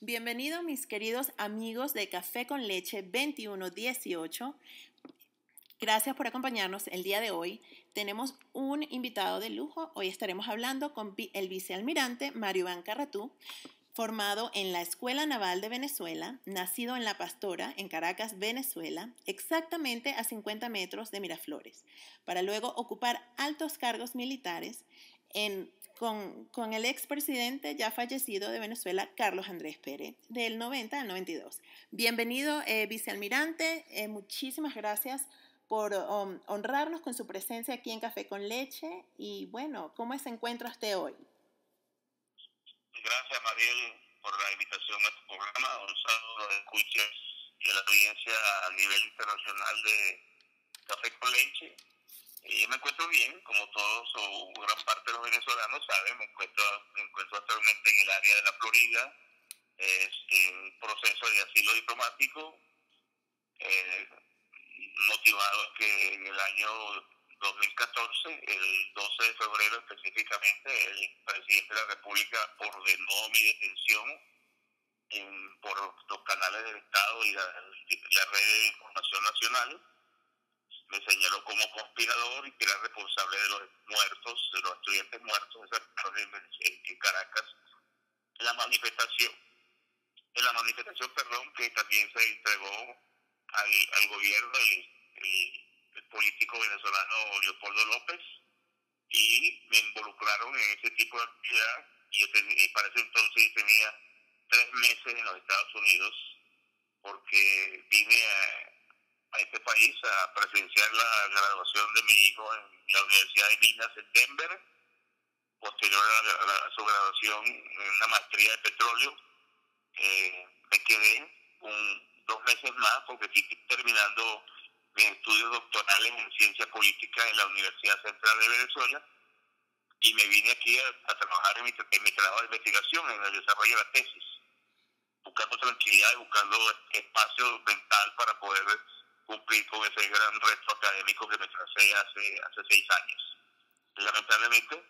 Bienvenidos mis queridos amigos de Café con Leche 2118. Gracias por acompañarnos el día de hoy. Tenemos un invitado de lujo. Hoy estaremos hablando con el vicealmirante Mario Iván Carratú, formado en la Escuela Naval de Venezuela, nacido en La Pastora, en Caracas, Venezuela, exactamente a 50 metros de Miraflores, para luego ocupar altos cargos militares con el expresidente ya fallecido de Venezuela, Carlos Andrés Pérez, del 90 al 92. Bienvenido, vicealmirante. Muchísimas gracias por honrarnos con su presencia aquí en Café con Leche. Y bueno, ¿cómo se encuentra usted hoy? Gracias, Mariel, por la invitación a tu programa. Un saludo de escuchas y a la audiencia a nivel internacional de Café con Leche. Yo me encuentro bien, como todos o gran parte de los venezolanos saben, me encuentro actualmente en el área de la Florida, en proceso de asilo diplomático, motivado que en el año 2014, el 12 de febrero específicamente, el presidente de la República ordenó mi detención por los canales del Estado y la red de información nacional. Me señaló como conspirador y que era responsable de los muertos, de los estudiantes muertos en Caracas, en la manifestación, que también se entregó al gobierno el político venezolano Leopoldo López, y me involucraron en ese tipo de actividad. Y para ese entonces yo tenía 3 meses en los Estados Unidos, porque vine a este país a presenciar la graduación de mi hijo en la Universidad de Minas en Denver, posterior a su graduación en una maestría de petróleo. Me quedé 2 meses más porque estoy terminando mis estudios doctorales en ciencia política en la Universidad Central de Venezuela, y me vine aquí a trabajar en mi trabajo de investigación, en el desarrollo de la tesis, buscando tranquilidad y buscando espacio mental para poder cumplir con ese gran reto académico que me tracé hace 6 años. Lamentablemente,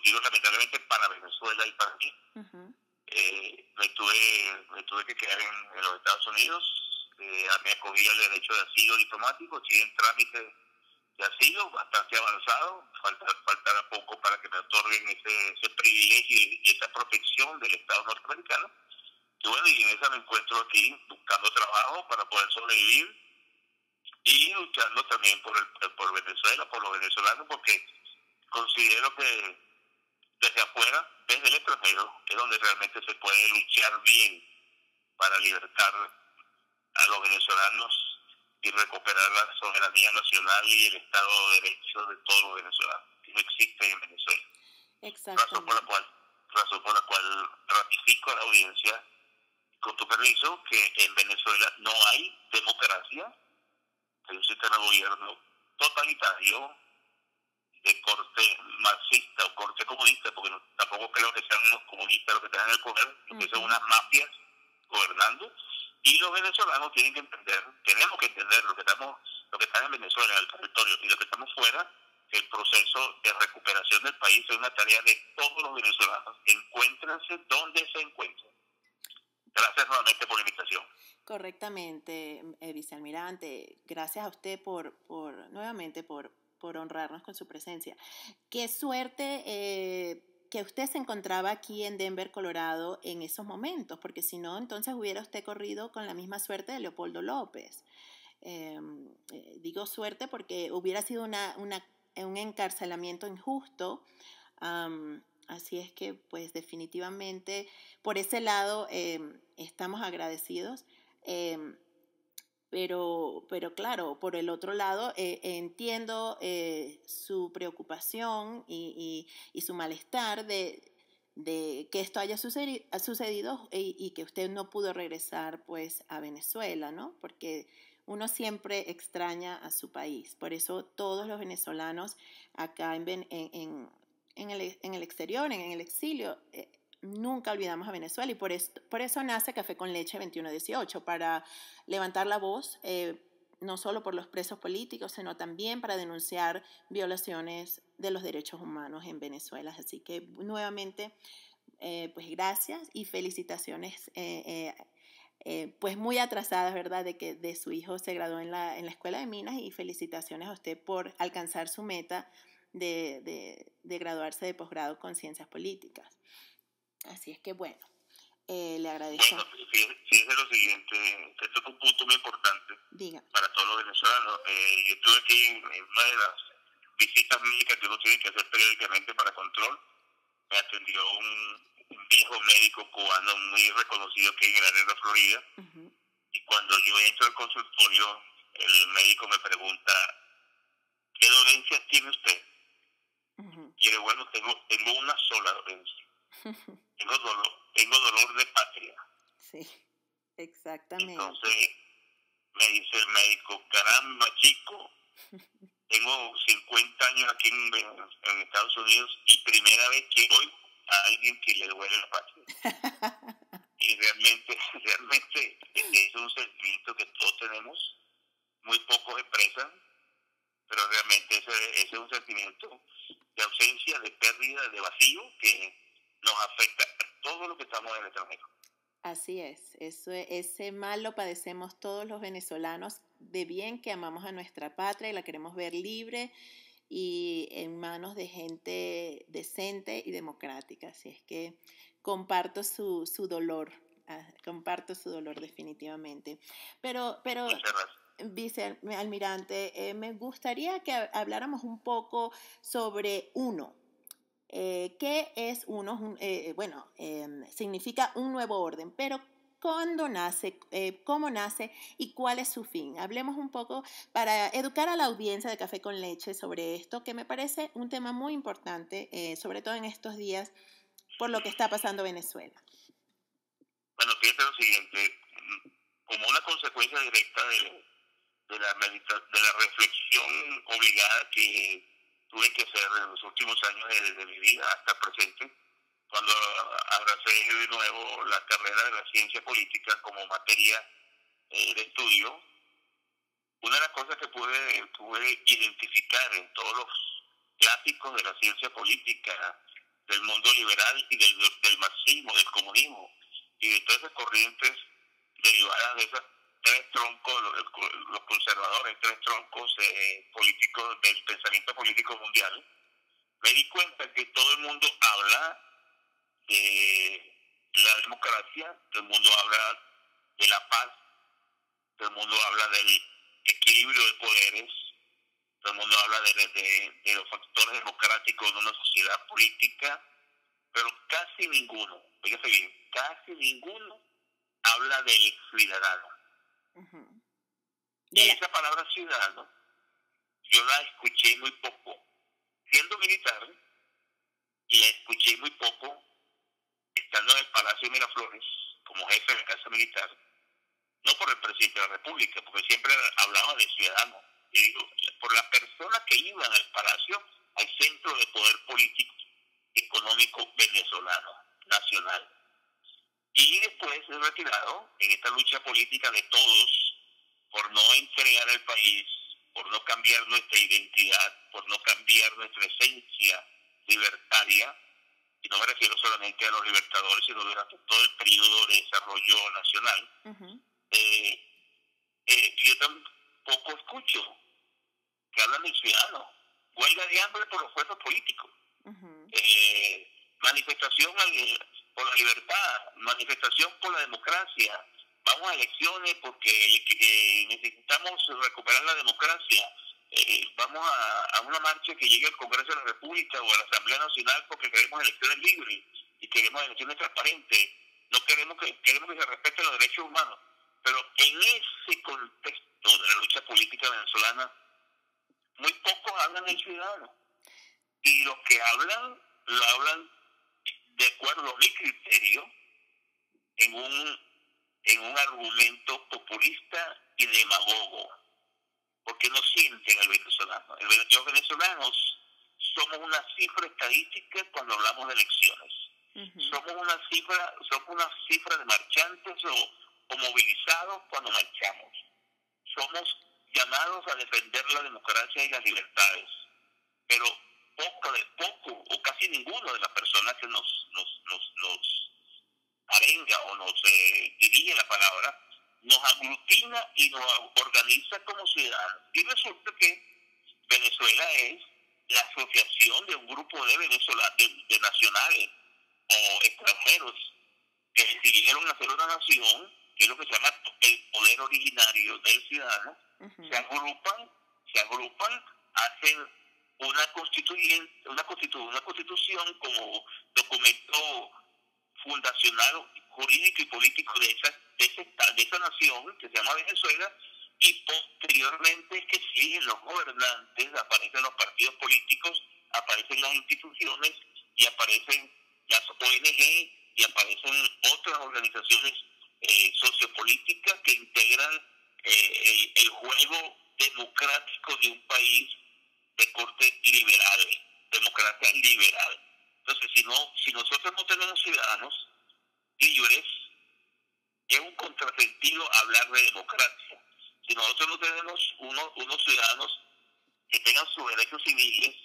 digo lamentablemente para Venezuela y para mí, me tuve que quedar en los Estados Unidos. Me acogí al derecho de asilo diplomático, estoy en trámite de asilo bastante avanzado, faltará poco para que me otorguen ese privilegio y esa protección del Estado norteamericano. Y bueno, y en esa me encuentro aquí buscando trabajo para poder sobrevivir y luchando también por Venezuela, por los venezolanos, porque considero que desde afuera, desde el extranjero, es donde realmente se puede luchar bien para libertar a los venezolanos y recuperar la soberanía nacional y el Estado de Derecho de todos los venezolanos, que no existe en Venezuela. Razón por la cual ratifico a la audiencia, con tu permiso, que en Venezuela no hay democracia, hay un sistema de gobierno totalitario de corte marxista o corte comunista, porque tampoco creo que sean unos comunistas los que están en el poder, que son unas mafias gobernando. Y los venezolanos tenemos que entender lo que están en Venezuela, en el territorio, y los que estamos fuera, que el proceso de recuperación del país es una tarea de todos los venezolanos. Encuéntrense donde se encuentren. Gracias nuevamente por la invitación. Correctamente, vicealmirante. Gracias a usted nuevamente por honrarnos con su presencia. Qué suerte que usted se encontraba aquí en Denver, Colorado, en esos momentos, porque si no, entonces hubiera usted corrido con la misma suerte de Leopoldo López. Digo suerte porque hubiera sido un encarcelamiento injusto. Así es que, pues, definitivamente, por ese lado estamos agradecidos. Pero claro, por el otro lado, entiendo su preocupación y su malestar de que esto haya sucedido y que usted no pudo regresar pues a Venezuela, ¿no? Porque uno siempre extraña a su país. Por eso todos los venezolanos acá en el exterior, en el exilio, nunca olvidamos a Venezuela, y por eso nace Café con Leche 2118, para levantar la voz, no solo por los presos políticos, sino también para denunciar violaciones de los derechos humanos en Venezuela. Así que nuevamente pues gracias y felicitaciones, pues muy atrasadas, ¿verdad? De que de su hijo se graduó en la Escuela de Minas, y felicitaciones a usted por alcanzar su meta de graduarse de posgrado con Ciencias Políticas. Así es que bueno, le agradezco. Bueno, fíjese lo siguiente, esto es un punto muy importante. Diga. Para todos los venezolanos. Yo estuve aquí en una de las visitas médicas que uno tiene que hacer periódicamente para control. Me atendió un viejo médico cubano muy reconocido que en el área de Florida. Uh-huh. Y cuando yo entro al consultorio, el médico me pregunta, ¿qué dolencias tiene usted? Uh-huh. Y yo digo, bueno, tengo una sola dolencia. tengo dolor de patria. Sí, exactamente. Entonces me dice el médico, caramba, chico, tengo 50 años aquí en Estados Unidos y primera vez que voy a alguien que le duele la patria. Y realmente es un sentimiento que todos tenemos, muy pocos expresan, pero realmente ese es un sentimiento de ausencia, de pérdida, de vacío que nos afecta a todo lo que estamos en el extranjero. Así es, ese mal lo padecemos todos los venezolanos, de bien que amamos a nuestra patria y la queremos ver libre y en manos de gente decente y democrática. Así es que comparto su dolor, definitivamente. Pero vicealmirante, me gustaría que habláramos un poco sobre UNO. ¿Qué es UNO? Significa un nuevo orden, pero ¿cuándo nace? ¿Cómo nace? ¿Y cuál es su fin? Hablemos un poco para educar a la audiencia de Café con Leche sobre esto, que me parece un tema muy importante, sobre todo en estos días, por lo que está pasando en Venezuela. Bueno, fíjate lo siguiente, como una consecuencia directa de la reflexión obligada que tuve que hacer en los últimos años de mi vida hasta el presente, cuando abracé de nuevo la carrera de la ciencia política como materia de estudio. Una de las cosas que pude identificar en todos los clásicos de la ciencia política, del mundo liberal y del marxismo, del comunismo, y de todas esas corrientes derivadas de esas tres troncos, los conservadores, tres troncos políticos del pensamiento político mundial, me di cuenta que todo el mundo habla de la democracia, todo el mundo habla de la paz, todo el mundo habla del equilibrio de poderes, todo el mundo habla de los factores democráticos de una sociedad política, pero casi ninguno, fíjate bien, casi ninguno habla del ciudadano. Uh-huh. Y esa palabra ciudadano, yo la escuché muy poco, siendo militar, y la escuché muy poco, estando en el Palacio de Miraflores, como jefe de la Casa Militar, no por el presidente de la República, porque siempre hablaba de ciudadano, y digo, por las personas que iban al Palacio, al centro de poder político, económico venezolano, nacional. Y después he retirado en esta lucha política de todos por no entregar el país, por no cambiar nuestra identidad, por no cambiar nuestra esencia libertaria, y no me refiero solamente a los libertadores, sino durante todo el periodo de desarrollo nacional. Uh-huh. Yo tampoco escucho que hablan del ciudadano. Huelga de hambre por los puestos políticos. Uh-huh. Manifestación por la libertad, manifestación por la democracia. Vamos a elecciones porque necesitamos recuperar la democracia. Vamos a una marcha que llegue al Congreso de la República o a la Asamblea Nacional porque queremos elecciones libres y queremos elecciones transparentes. No queremos que se respeten los derechos humanos. Pero en ese contexto de la lucha política venezolana, muy pocos hablan del ciudadano. Y los que hablan, lo hablan de acuerdo a mi criterio, en un argumento populista y demagogo, porque no sienten al venezolano. Los venezolanos somos una cifra estadística cuando hablamos de elecciones. Uh-huh. Somos una cifra de marchantes o movilizados cuando marchamos. Somos llamados a defender la democracia y las libertades, pero poco o casi ninguno de las personas que nos arenga o nos dirige la palabra, nos aglutina y nos organiza como ciudadanos. Y resulta que Venezuela es la asociación de un grupo de venezolanos, de nacionales o extranjeros que decidieron hacer una nación, que es lo que se llama el poder originario del ciudadano. Se agrupan, hacen una constitución como documento fundacional, jurídico y político de esa nación que se llama Venezuela, y posteriormente que siguen los gobernantes, aparecen los partidos políticos, aparecen las instituciones y aparecen las ONG y aparecen otras organizaciones sociopolíticas que integran el juego democrático de un país de corte liberal, democracia liberal. Entonces, si nosotros no tenemos ciudadanos libres, es un contrasentido hablar de democracia. Si nosotros no tenemos unos ciudadanos que tengan sus derechos civiles,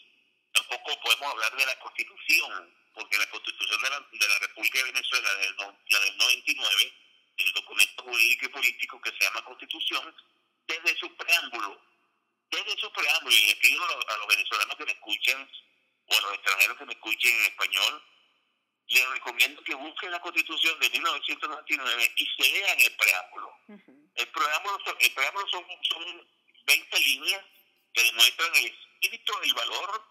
tampoco podemos hablar de la Constitución, porque la Constitución de la República de Venezuela, la del 99, el documento jurídico y político que se llama Constitución, desde su preámbulo, y le pido a los venezolanos que me escuchen, o a los extranjeros que me escuchen en español, les recomiendo que busquen la Constitución de 1999 y se lean el preámbulo. El preámbulo son 20 líneas que demuestran el espíritu, el valor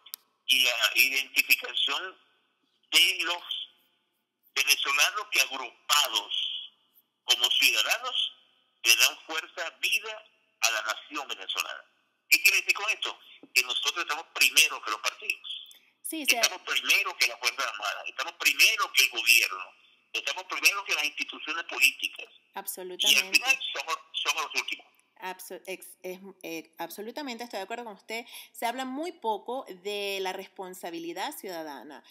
y la identificación de los venezolanos que, agrupados como ciudadanos, le dan fuerza, vida a la nación venezolana. ¿Qué quiere decir con esto? Que nosotros estamos primero que los partidos. Sí, estamos primero que las Fuerzas Armadas, estamos primero que el gobierno, estamos primero que las instituciones políticas. Absolutamente. Y al final somos los últimos. Absolutamente estoy de acuerdo con usted. Se habla muy poco de la responsabilidad ciudadana.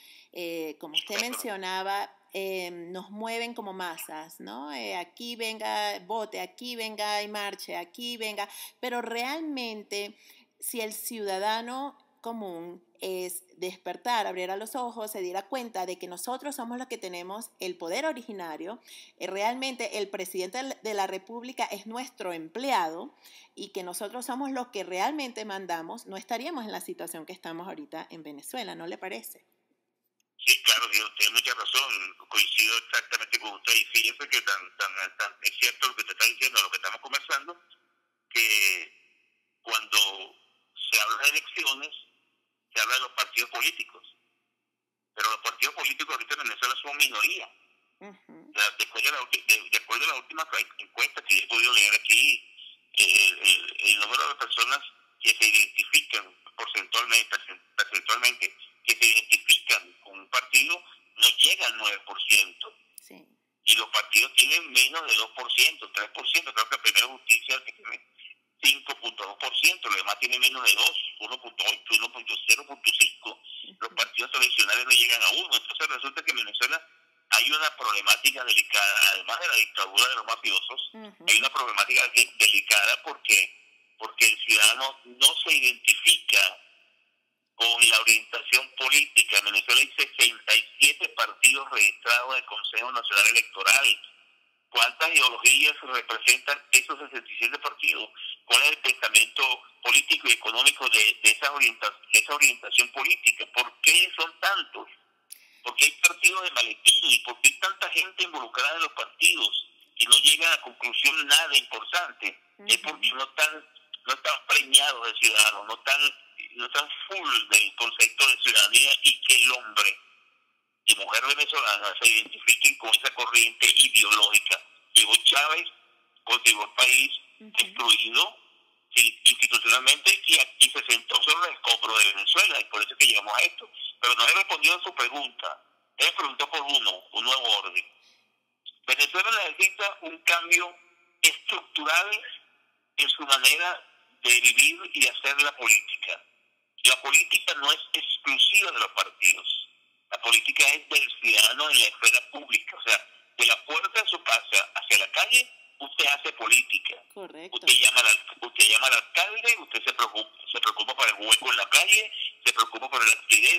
Como usted mencionaba, nos mueven como masas, ¿no? Aquí venga, vote, aquí venga y marche, aquí venga. Pero realmente, si el ciudadano común es despertar, abrir los ojos, se diera cuenta de que nosotros somos los que tenemos el poder originario, realmente el presidente de la República es nuestro empleado y que nosotros somos los que realmente mandamos, no estaríamos en la situación que estamos ahorita en Venezuela, ¿no le parece? Sí, claro, Dios, tiene mucha razón, coincido exactamente con usted, y fíjese que es cierto lo que te está diciendo, lo que estamos conversando, que cuando se habla de elecciones, se habla de los partidos políticos, pero los partidos políticos ahorita en Venezuela son minoría. Después de la última encuesta que he podido leer aquí, el número de personas que se identifican percentualmente, que se identifican con un partido, no llega al 9%. Sí. Y los partidos tienen menos de 2%, 3%, creo que Primero Justicia tiene 5.2%, los demás tienen menos de 2, 1.8, 1.0.5. Los partidos tradicionales no llegan a 1. Entonces resulta que en Venezuela hay una problemática delicada, además de la dictadura de los mafiosos, hay una problemática delicada porque el ciudadano no se identifica con la orientación política. En Venezuela hay 67 partidos registrados en el Consejo Nacional Electoral. ¿Cuántas ideologías representan esos 67 partidos? ¿Cuál es el pensamiento político y económico de esa orientación política? ¿Por qué son tantos? ¿Por qué hay partidos de maletín? ¿Y por qué hay tanta gente involucrada en los partidos y no llegan a conclusión nada importante? Es porque no están preñados de ciudadanos, no están full del concepto de ciudadanía, y que el hombre y mujer venezolana se identifiquen con esa corriente ideológica. Llegó Chávez, cultivó el país destruido institucionalmente, y aquí se sentó sobre el escombro de Venezuela, y por eso es que llegamos a esto. Pero no he respondido a su pregunta. Él preguntó por un nuevo orden. Venezuela necesita un cambio estructural en su manera de vivir y de hacer la política. La política no es exclusiva de los partidos. La política es del ciudadano en la esfera pública. O sea, de la puerta de su casa hacia la calle, usted hace política. Correcto. Usted llama al alcalde, usted se preocupa por el hueco en la calle, se preocupa por el alquiler,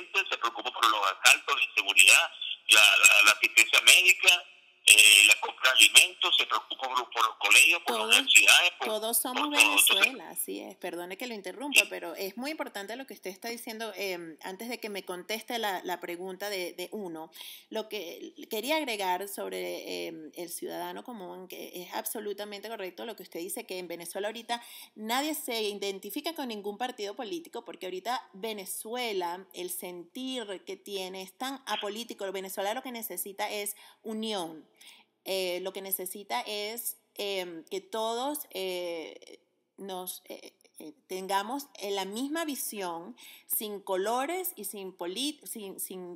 seguridad, la asistencia médica, la compra de alimentos, se preocupa por los colegios, por las universidades. Todos somos Venezuela, así es. Perdone que lo interrumpa, pero es muy importante lo que usted está diciendo. Antes de que me conteste la pregunta de uno, lo que quería agregar sobre el ciudadano común, que es absolutamente correcto lo que usted dice, que en Venezuela ahorita nadie se identifica con ningún partido político, porque ahorita Venezuela, el sentir que tiene es tan apolítico. Venezuela lo que necesita es unión. Lo que necesita es que todos nos tengamos la misma visión, sin colores y sin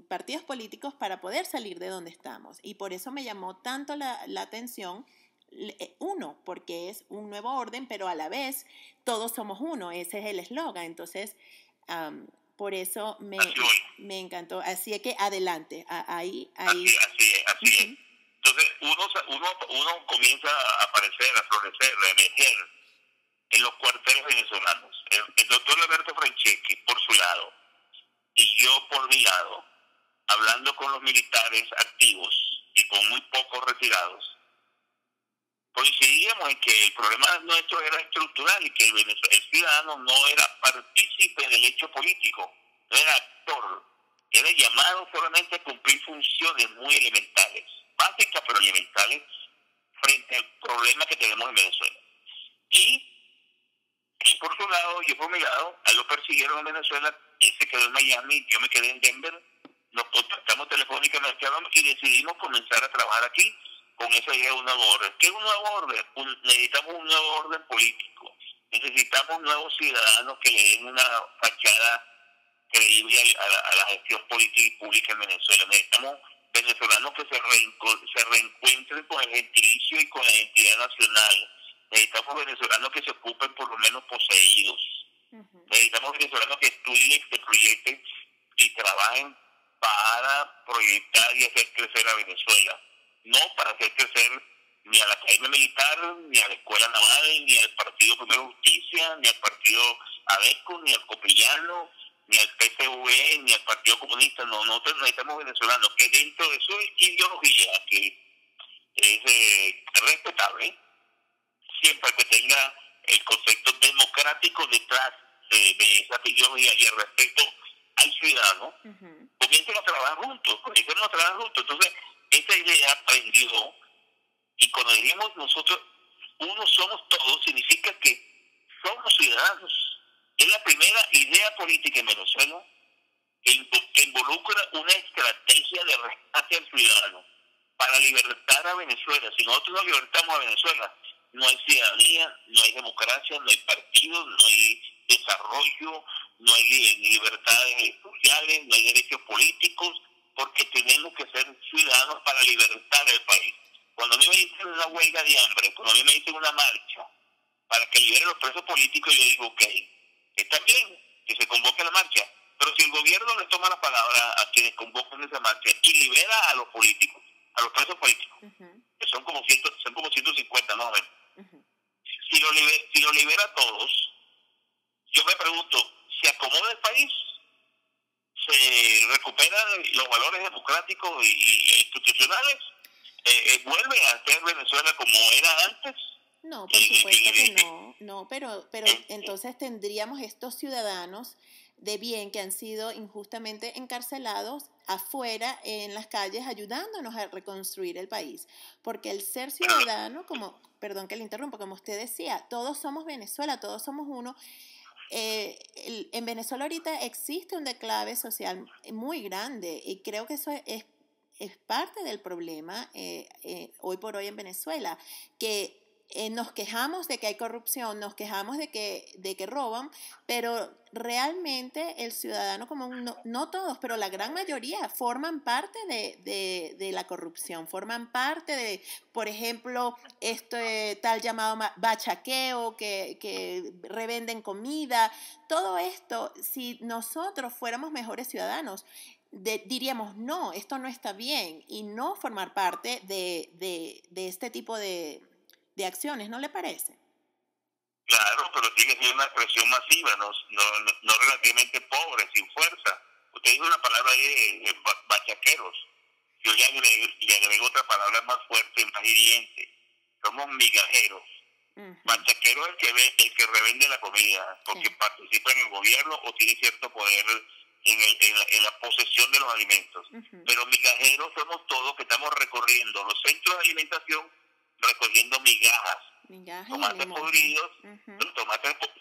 partidos políticos, para poder salir de donde estamos. Y por eso me llamó tanto la atención uno, porque es un nuevo orden, pero a la vez todos somos uno. Ese es el eslogan. Entonces, por eso me encantó. Así es que adelante. Así es. Entonces uno comienza a aparecer, a florecer, a emerger en los cuarteles venezolanos. El doctor Alberto Franceschi por su lado y yo por mi lado, hablando con los militares activos y con muy pocos retirados, coincidíamos en que el problema nuestro era estructural y que el ciudadano no era partícipe del hecho político, no era actor, era llamado solamente a cumplir funciones muy elementales, básicas pero elementales, frente al problema que tenemos en Venezuela. Y él por su lado, yo por mi lado, a él lo persiguieron en Venezuela, él se quedó en Miami, yo me quedé en Denver, nos contactamos telefónicamente y decidimos comenzar a trabajar aquí con esa idea de un nuevo orden. ¿Qué es un nuevo orden? Necesitamos un nuevo orden político, necesitamos nuevos ciudadanos que le den una fachada creíble a la gestión política y pública en Venezuela. Necesitamos venezolanos que se reencuentren con el gentilicio y con la identidad nacional. Necesitamos venezolanos que se ocupen por lo menos poseídos. Necesitamos venezolanos que estudien, que proyecten y trabajen para proyectar y hacer crecer a Venezuela. No para hacer crecer ni a la Academia Militar, ni a la Escuela Naval, ni al Partido Primero Justicia, ni al Partido ADECO, ni al Copellano, ni al PCV, ni al Partido Comunista. No, nosotros necesitamos venezolanos que dentro de su ideología, que es respetable, siempre que tenga el concepto democrático detrás de esa ideología y el respeto al ciudadano, comiencen a trabajar juntos. Entonces, esta idea aprendió, y cuando decimos nosotros, uno somos todos, significa que somos ciudadanos. Es la primera idea política en Venezuela que involucra una estrategia de rescate al ciudadano para libertar a Venezuela. Si nosotros no libertamos a Venezuela, no hay ciudadanía, no hay democracia, no hay partidos, no hay desarrollo, no hay libertades sociales, no hay derechos políticos, porque tenemos que ser ciudadanos para libertar el país. Cuando a mí me dicen una huelga de hambre, cuando a mí me dicen una marcha para que liberen los presos políticos, yo digo, ok, está bien que se convoque la marcha, pero si el gobierno le toma la palabra a quienes convocan esa marcha y libera a los políticos, a los presos políticos, que son como 150 más o menos, si lo libera a todos, yo me pregunto, ¿se acomoda el país? ¿Se recuperan los valores democráticos e institucionales? ¿Vuelve a ser Venezuela como era antes? No, por supuesto que no, pero entonces tendríamos estos ciudadanos de bien que han sido injustamente encarcelados afuera en las calles ayudándonos a reconstruir el país, porque el ser ciudadano, perdón que le interrumpa, como usted decía, todos somos Venezuela, todos somos uno. En Venezuela ahorita existe un declive social muy grande y creo que eso es parte del problema hoy por hoy en Venezuela, que nos quejamos de que hay corrupción, nos quejamos de que roban, pero realmente el ciudadano común, no todos, pero la gran mayoría forman parte de la corrupción, forman parte de, por ejemplo, tal llamado bachaqueo, que revenden comida. Todo esto, si nosotros fuéramos mejores ciudadanos, diríamos, no, esto no está bien, y no formar parte de este tipo de acciones, ¿no le parece? Claro, pero sigue siendo una expresión masiva, no relativamente pobre, sin fuerza. Usted dice una palabra ahí de bachaqueros. Yo le agrego otra palabra más fuerte, más hiriente. Somos migajeros. Bachaquero es el que revende la comida porque participa en el gobierno o tiene cierto poder en la posesión de los alimentos. Pero migajeros somos todos que estamos recorriendo los centros de alimentación, recogiendo migajas, tomates podridos,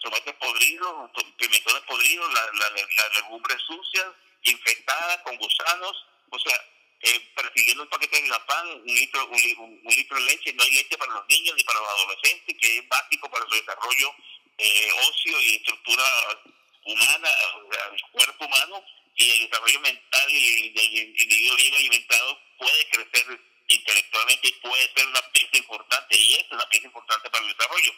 tomates podridos, pimentones podridos, las legumbres sucias, infectadas con gusanos, o sea, persiguiendo un paquete de pan, un litro de leche. No hay leche para los niños ni para los adolescentes, que es básico para su desarrollo óseo y estructura humana, o sea, el cuerpo humano, y el desarrollo mental y el individuo bien alimentado puede crecer intelectualmente y puede ser una pieza importante, y es una pieza importante para el desarrollo.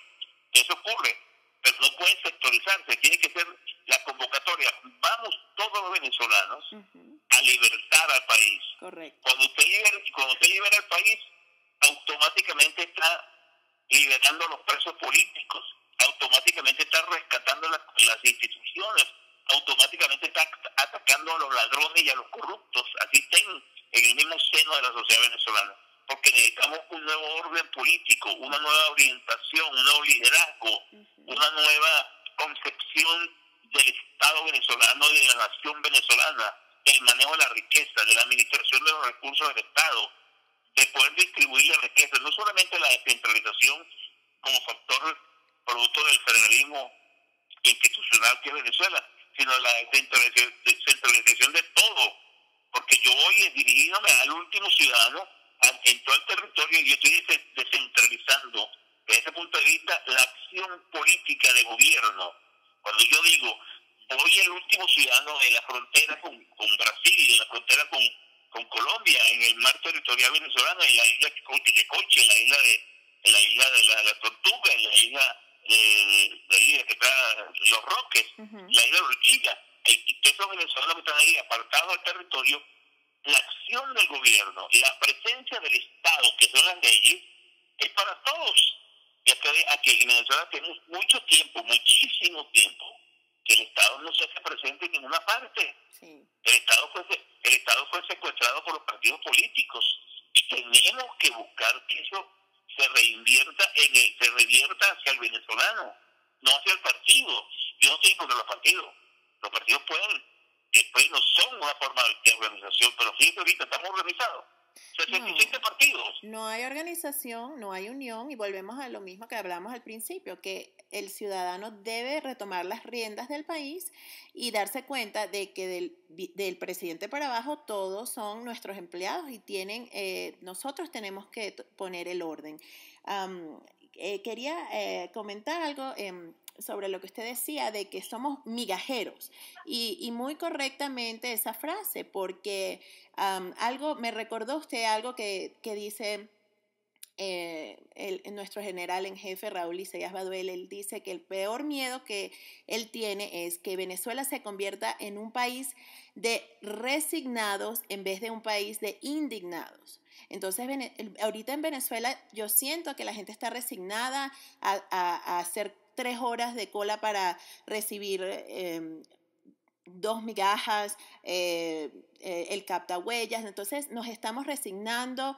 Eso ocurre, pero no puede sectorizarse, tiene que ser la convocatoria. Vamos todos los venezolanos a libertar al país. Correcto. Cuando usted libera el país, automáticamente está liberando a los presos políticos, automáticamente está rescatando las instituciones, automáticamente está atacando a los ladrones y a los corruptos, así estén en el mismo seno de la sociedad venezolana, porque necesitamos un nuevo orden político, una nueva orientación, un nuevo liderazgo, una nueva concepción del Estado venezolano y de la nación venezolana, del manejo de la riqueza, de la administración de los recursos del Estado, de poder distribuir la riqueza, no solamente la descentralización como factor producto del federalismo institucional que es Venezuela, sino la descentralización de todo, porque yo voy dirigiéndome al último ciudadano en todo el territorio y yo estoy descentralizando desde ese punto de vista la acción política de gobierno. Cuando yo digo voy el último ciudadano en la frontera con Brasil, en la frontera con Colombia, en el mar territorial venezolano, en la isla de Coche, en la isla de la Tortuga, en la isla que está Los Roques, la isla de Urquilla, y todos esos venezolanos que están ahí apartados del territorio, la acción del gobierno, la presencia del Estado, que son las leyes, es para todos. Y aquí en Venezuela tenemos mucho tiempo, muchísimo tiempo, que el Estado no se hace presente en ninguna parte. Sí. El Estado fue secuestrado por los partidos políticos y tenemos que buscar que eso se revierta hacia el venezolano, no hacia el partido. Yo no estoy contra los partidos. Los partidos después no son una forma de organización, pero fíjate ahorita estamos organizados. 67 partidos. No hay organización, no hay unión, y volvemos a lo mismo que hablamos al principio, que el ciudadano debe retomar las riendas del país y darse cuenta de que del presidente para abajo todos son nuestros empleados y nosotros tenemos que poner el orden. Quería comentar algo sobre lo que usted decía de que somos migajeros y muy correctamente esa frase, porque me recordó usted algo que dice nuestro general en jefe Raúl Isaías Baduel. Él dice que el peor miedo que él tiene es que Venezuela se convierta en un país de resignados en vez de un país de indignados. Entonces, ahorita en Venezuela yo siento que la gente está resignada a hacer 3 horas de cola para recibir 2 migajas, el captahuellas. Entonces nos estamos resignando,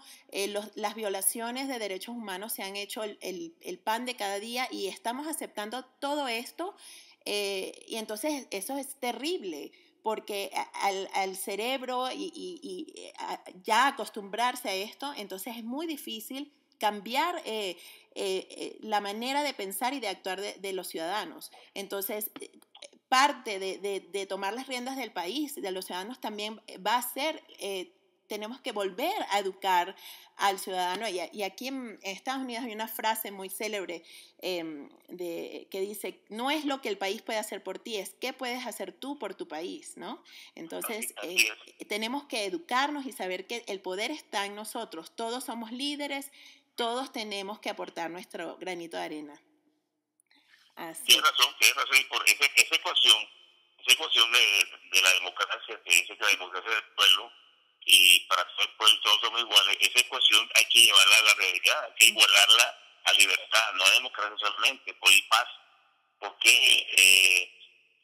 las violaciones de derechos humanos se han hecho el pan de cada día y estamos aceptando todo esto, y entonces eso es terrible, porque al cerebro y ya acostumbrarse a esto, entonces es muy difícil cambiar la manera de pensar y de actuar de los ciudadanos. Entonces, parte de tomar las riendas del país, de los ciudadanos, también va a ser, tenemos que volver a educar al ciudadano. Y aquí en Estados Unidos hay una frase muy célebre que dice, no es lo que el país puede hacer por ti, es qué puedes hacer tú por tu país, ¿no? Entonces, tenemos que educarnos y saber que el poder está en nosotros. Todos somos líderes, todos tenemos que aportar nuestro granito de arena. Así. Tienes razón, y por esa ecuación de la democracia, que dice que la democracia del pueblo, y para todo el pueblo todos somos iguales, esa ecuación hay que llevarla a la realidad, hay que igualarla a libertad, no a democracia solamente, por y paz, porque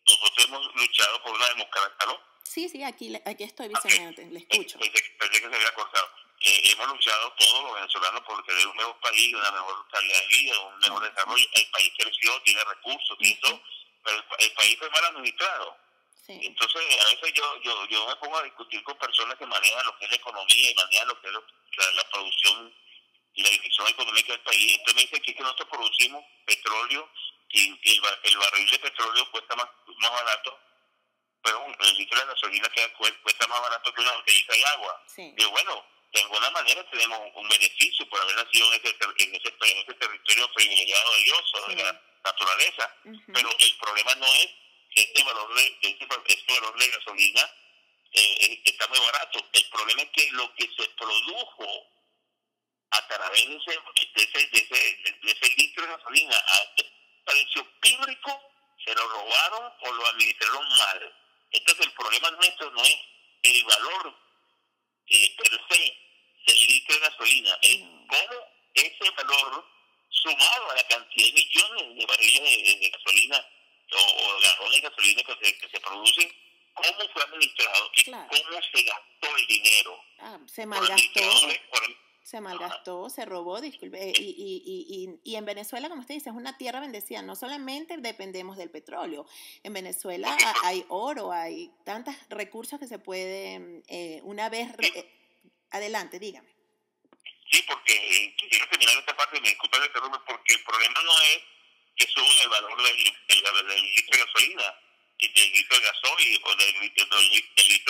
nosotros hemos luchado por una democracia, ¿no? Sí, sí, aquí estoy, Ok. Vicente, le escucho. Pensé que se había cortado. Hemos luchado todos los venezolanos por tener un mejor país, una mejor calidad de vida, un mejor Claro, sí. desarrollo. El país creció, tiene recursos, tiene todo, pero el país fue mal administrado. Sí, Entonces, a veces yo me pongo a discutir con personas que manejan lo que es la economía y manejan lo que es la producción y la dirección económica del país. Entonces me dicen que nosotros producimos petróleo y el barril de petróleo cuesta más barato, pero el litro de gasolina cuesta más barato que una botellita de agua. sí. Digo, bueno, de alguna manera tenemos un beneficio por haber nacido en ese territorio privilegiado de Dios, de la naturaleza. Pero el problema no es que este valor de gasolina está muy barato. El problema es que lo que se produjo a través de ese litro de gasolina a este precio pírrico, se lo robaron o lo administraron mal. Entonces el problema nuestro no es el valor per se del litro de gasolina, es cómo ese valor sumado a la cantidad de millones de barriles de gasolina o garrones de gasolina que se producen, cómo fue administrado y cómo se gastó el dinero. Se malgastó, se robó, disculpe, y en Venezuela, como usted dice, es una tierra bendecida. No solamente dependemos del petróleo. En Venezuela hay oro, hay tantos recursos que se pueden, una vez... adelante, dígame. Sí, porque quiero terminar esta parte, me disculpa de interrumpir, porque el problema no es que suben el valor del litro de gasolina, y del litro de gasoil, o del litro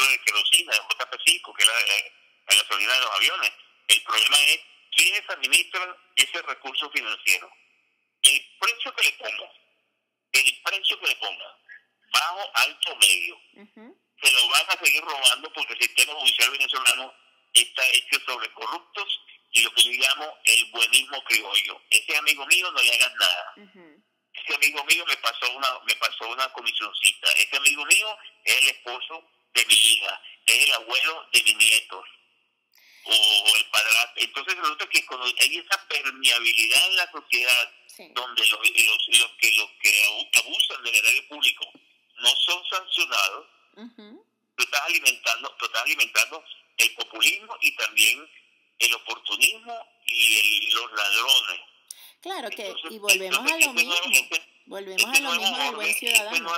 de kerosina, de JP5, que es la gasolina de los aviones. El problema es quiénes administran ese recurso financiero. El precio que le ponga, bajo, alto o medio, se lo van a seguir robando porque el sistema judicial venezolano está hecho sobre corruptos y lo que yo llamo el buenismo criollo. Ese amigo mío no le hagan nada. Ese amigo mío me pasó una comisioncita. Ese amigo mío es el esposo de mi hija, es el abuelo de mis nietos o el padrastro. Entonces resulta que cuando hay esa permeabilidad en la sociedad, donde los que abusan del erario público no son sancionados, tú estás alimentando el populismo y también el oportunismo y los ladrones. Claro que, entonces, y volvemos a lo mismo. Volvemos a lo mismo del buen ciudadano.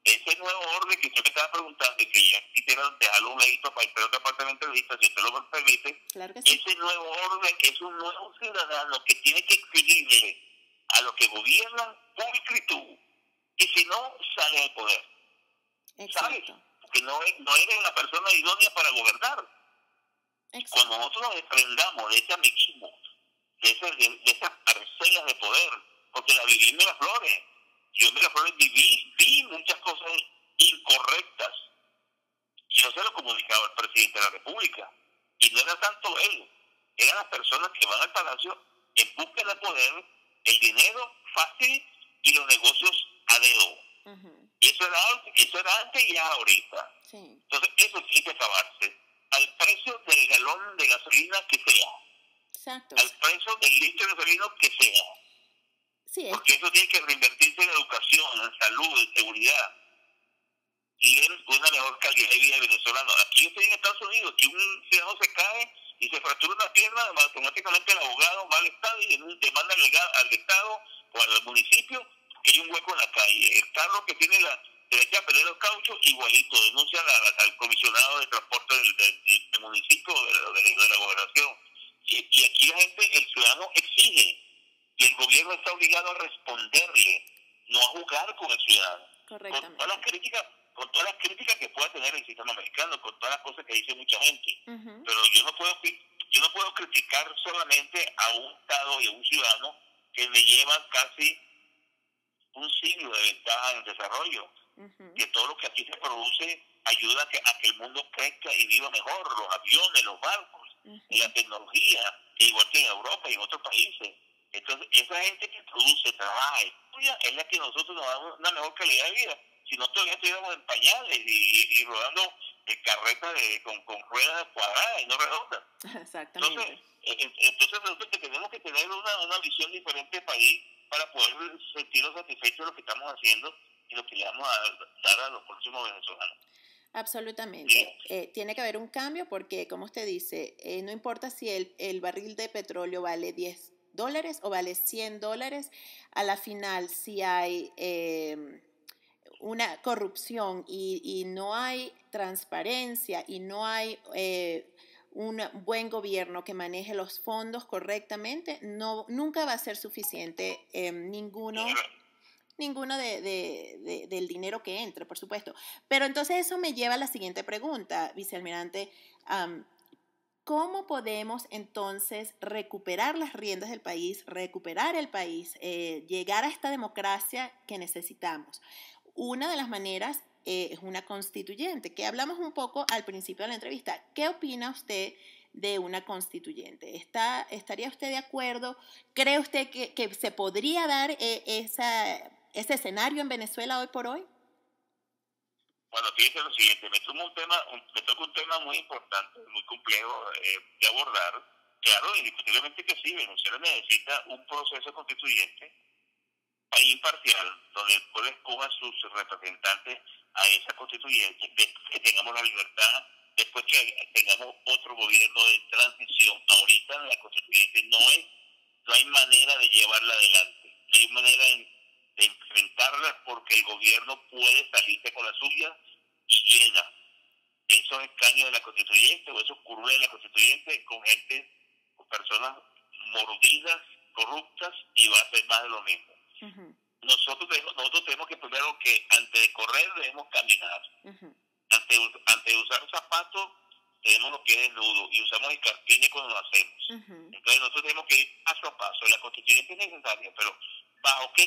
Ese nuevo orden que usted me estaba preguntando, y que ya quisiera dejarlo un ladito para ir a otra parte de la entrevista, si usted lo permite, claro que sí. Ese nuevo orden es un nuevo ciudadano que tiene que exigirle a los que gobiernan pulcritud, y si no, sale del poder. ¿Sabes? Porque no eres una persona idónea para gobernar. Exacto. Cuando nosotros nos desprendamos de ese amiguismo, de esas parcelas de poder, porque la viví en Miraflores. Yo en Miraflores vi muchas cosas incorrectas. Yo se lo comunicaba al presidente de la República. Y no era tanto él, eran las personas que van al palacio en busca de poder, el dinero fácil y los negocios a dedo. Eso era antes y ya ahorita. Sí. Entonces eso tiene que acabarse. Al precio del galón de gasolina que sea. Exacto. Al precio del litro de gasolina que sea. Sí, porque eso tiene que reinvertirse en educación, en salud, en seguridad. Y en una mejor calidad de vida venezolana. Aquí yo estoy en Estados Unidos, que un ciudadano se cae y se fractura una pierna, automáticamente el abogado va al Estado y demanda al Estado o al municipio que hay un hueco en la calle. El carro que tiene se echa a perder los cauchos, igualito, denuncia al comisionado de transporte del municipio, de la gobernación. Y aquí la gente, el ciudadano exige, y el gobierno está obligado a responderle, no a jugar con el ciudadano. Correctamente. Con todas las críticas que pueda tener el sistema americano, con todas las cosas que dice mucha gente. Pero yo no puedo criticar solamente a un Estado y a un ciudadano que me llevan casi un siglo de ventaja en el desarrollo. Que todo lo que aquí se produce ayuda a que el mundo crezca y viva mejor, los aviones, los barcos, la tecnología, igual que en Europa y en otros países. Entonces, esa gente que produce, trabaja, estudia, es la que nosotros nos da una mejor calidad de vida. Si no, todavía estuviéramos en pañales y rodando carretas con ruedas cuadradas y no redondas. Exactamente. Entonces resulta que tenemos que tener una visión diferente del país para poder sentirnos satisfechos de lo que estamos haciendo y lo que le vamos a dar a los próximos venezolanos. Absolutamente. Tiene que haber un cambio porque, como usted dice, no importa si el barril de petróleo vale $10 o vale $100, a la final si hay una corrupción y no hay transparencia y no hay un buen gobierno que maneje los fondos correctamente, nunca va a ser suficiente ninguno del dinero que entre, por supuesto. Pero entonces eso me lleva a la siguiente pregunta, vicealmirante. ¿Cómo podemos entonces recuperar las riendas del país, recuperar el país, llegar a esta democracia que necesitamos? Una de las maneras es una constituyente, que hablamos un poco al principio de la entrevista. ¿Qué opina usted de una constituyente? ¿Estaría usted de acuerdo? ¿Cree usted que se podría dar ese escenario en Venezuela hoy por hoy? Bueno, fíjese lo siguiente, me toca un tema muy importante, muy complejo de abordar. Claro, indiscutiblemente que sí, Venezuela necesita un proceso constituyente imparcial, donde el pueblo escoja sus representantes a esa constituyente, después que tengamos la libertad, después que tengamos otro gobierno de transición. Ahorita la constituyente no hay manera de llevarla adelante, no hay manera de implementarla porque el gobierno puede salirse con la suya y llena esos escaños de la constituyente o esos curules de la constituyente con gente, con personas mordidas, corruptas, y va a ser más de lo mismo. Uh-huh. Nosotros tenemos que primero que antes de correr debemos caminar. Uh-huh. Antes de usar zapatos tenemos los pies desnudos y usamos escarpines cuando lo hacemos. Uh-huh. Entonces nosotros tenemos que ir paso a paso. La constituyente es necesaria, pero ¿bajo qué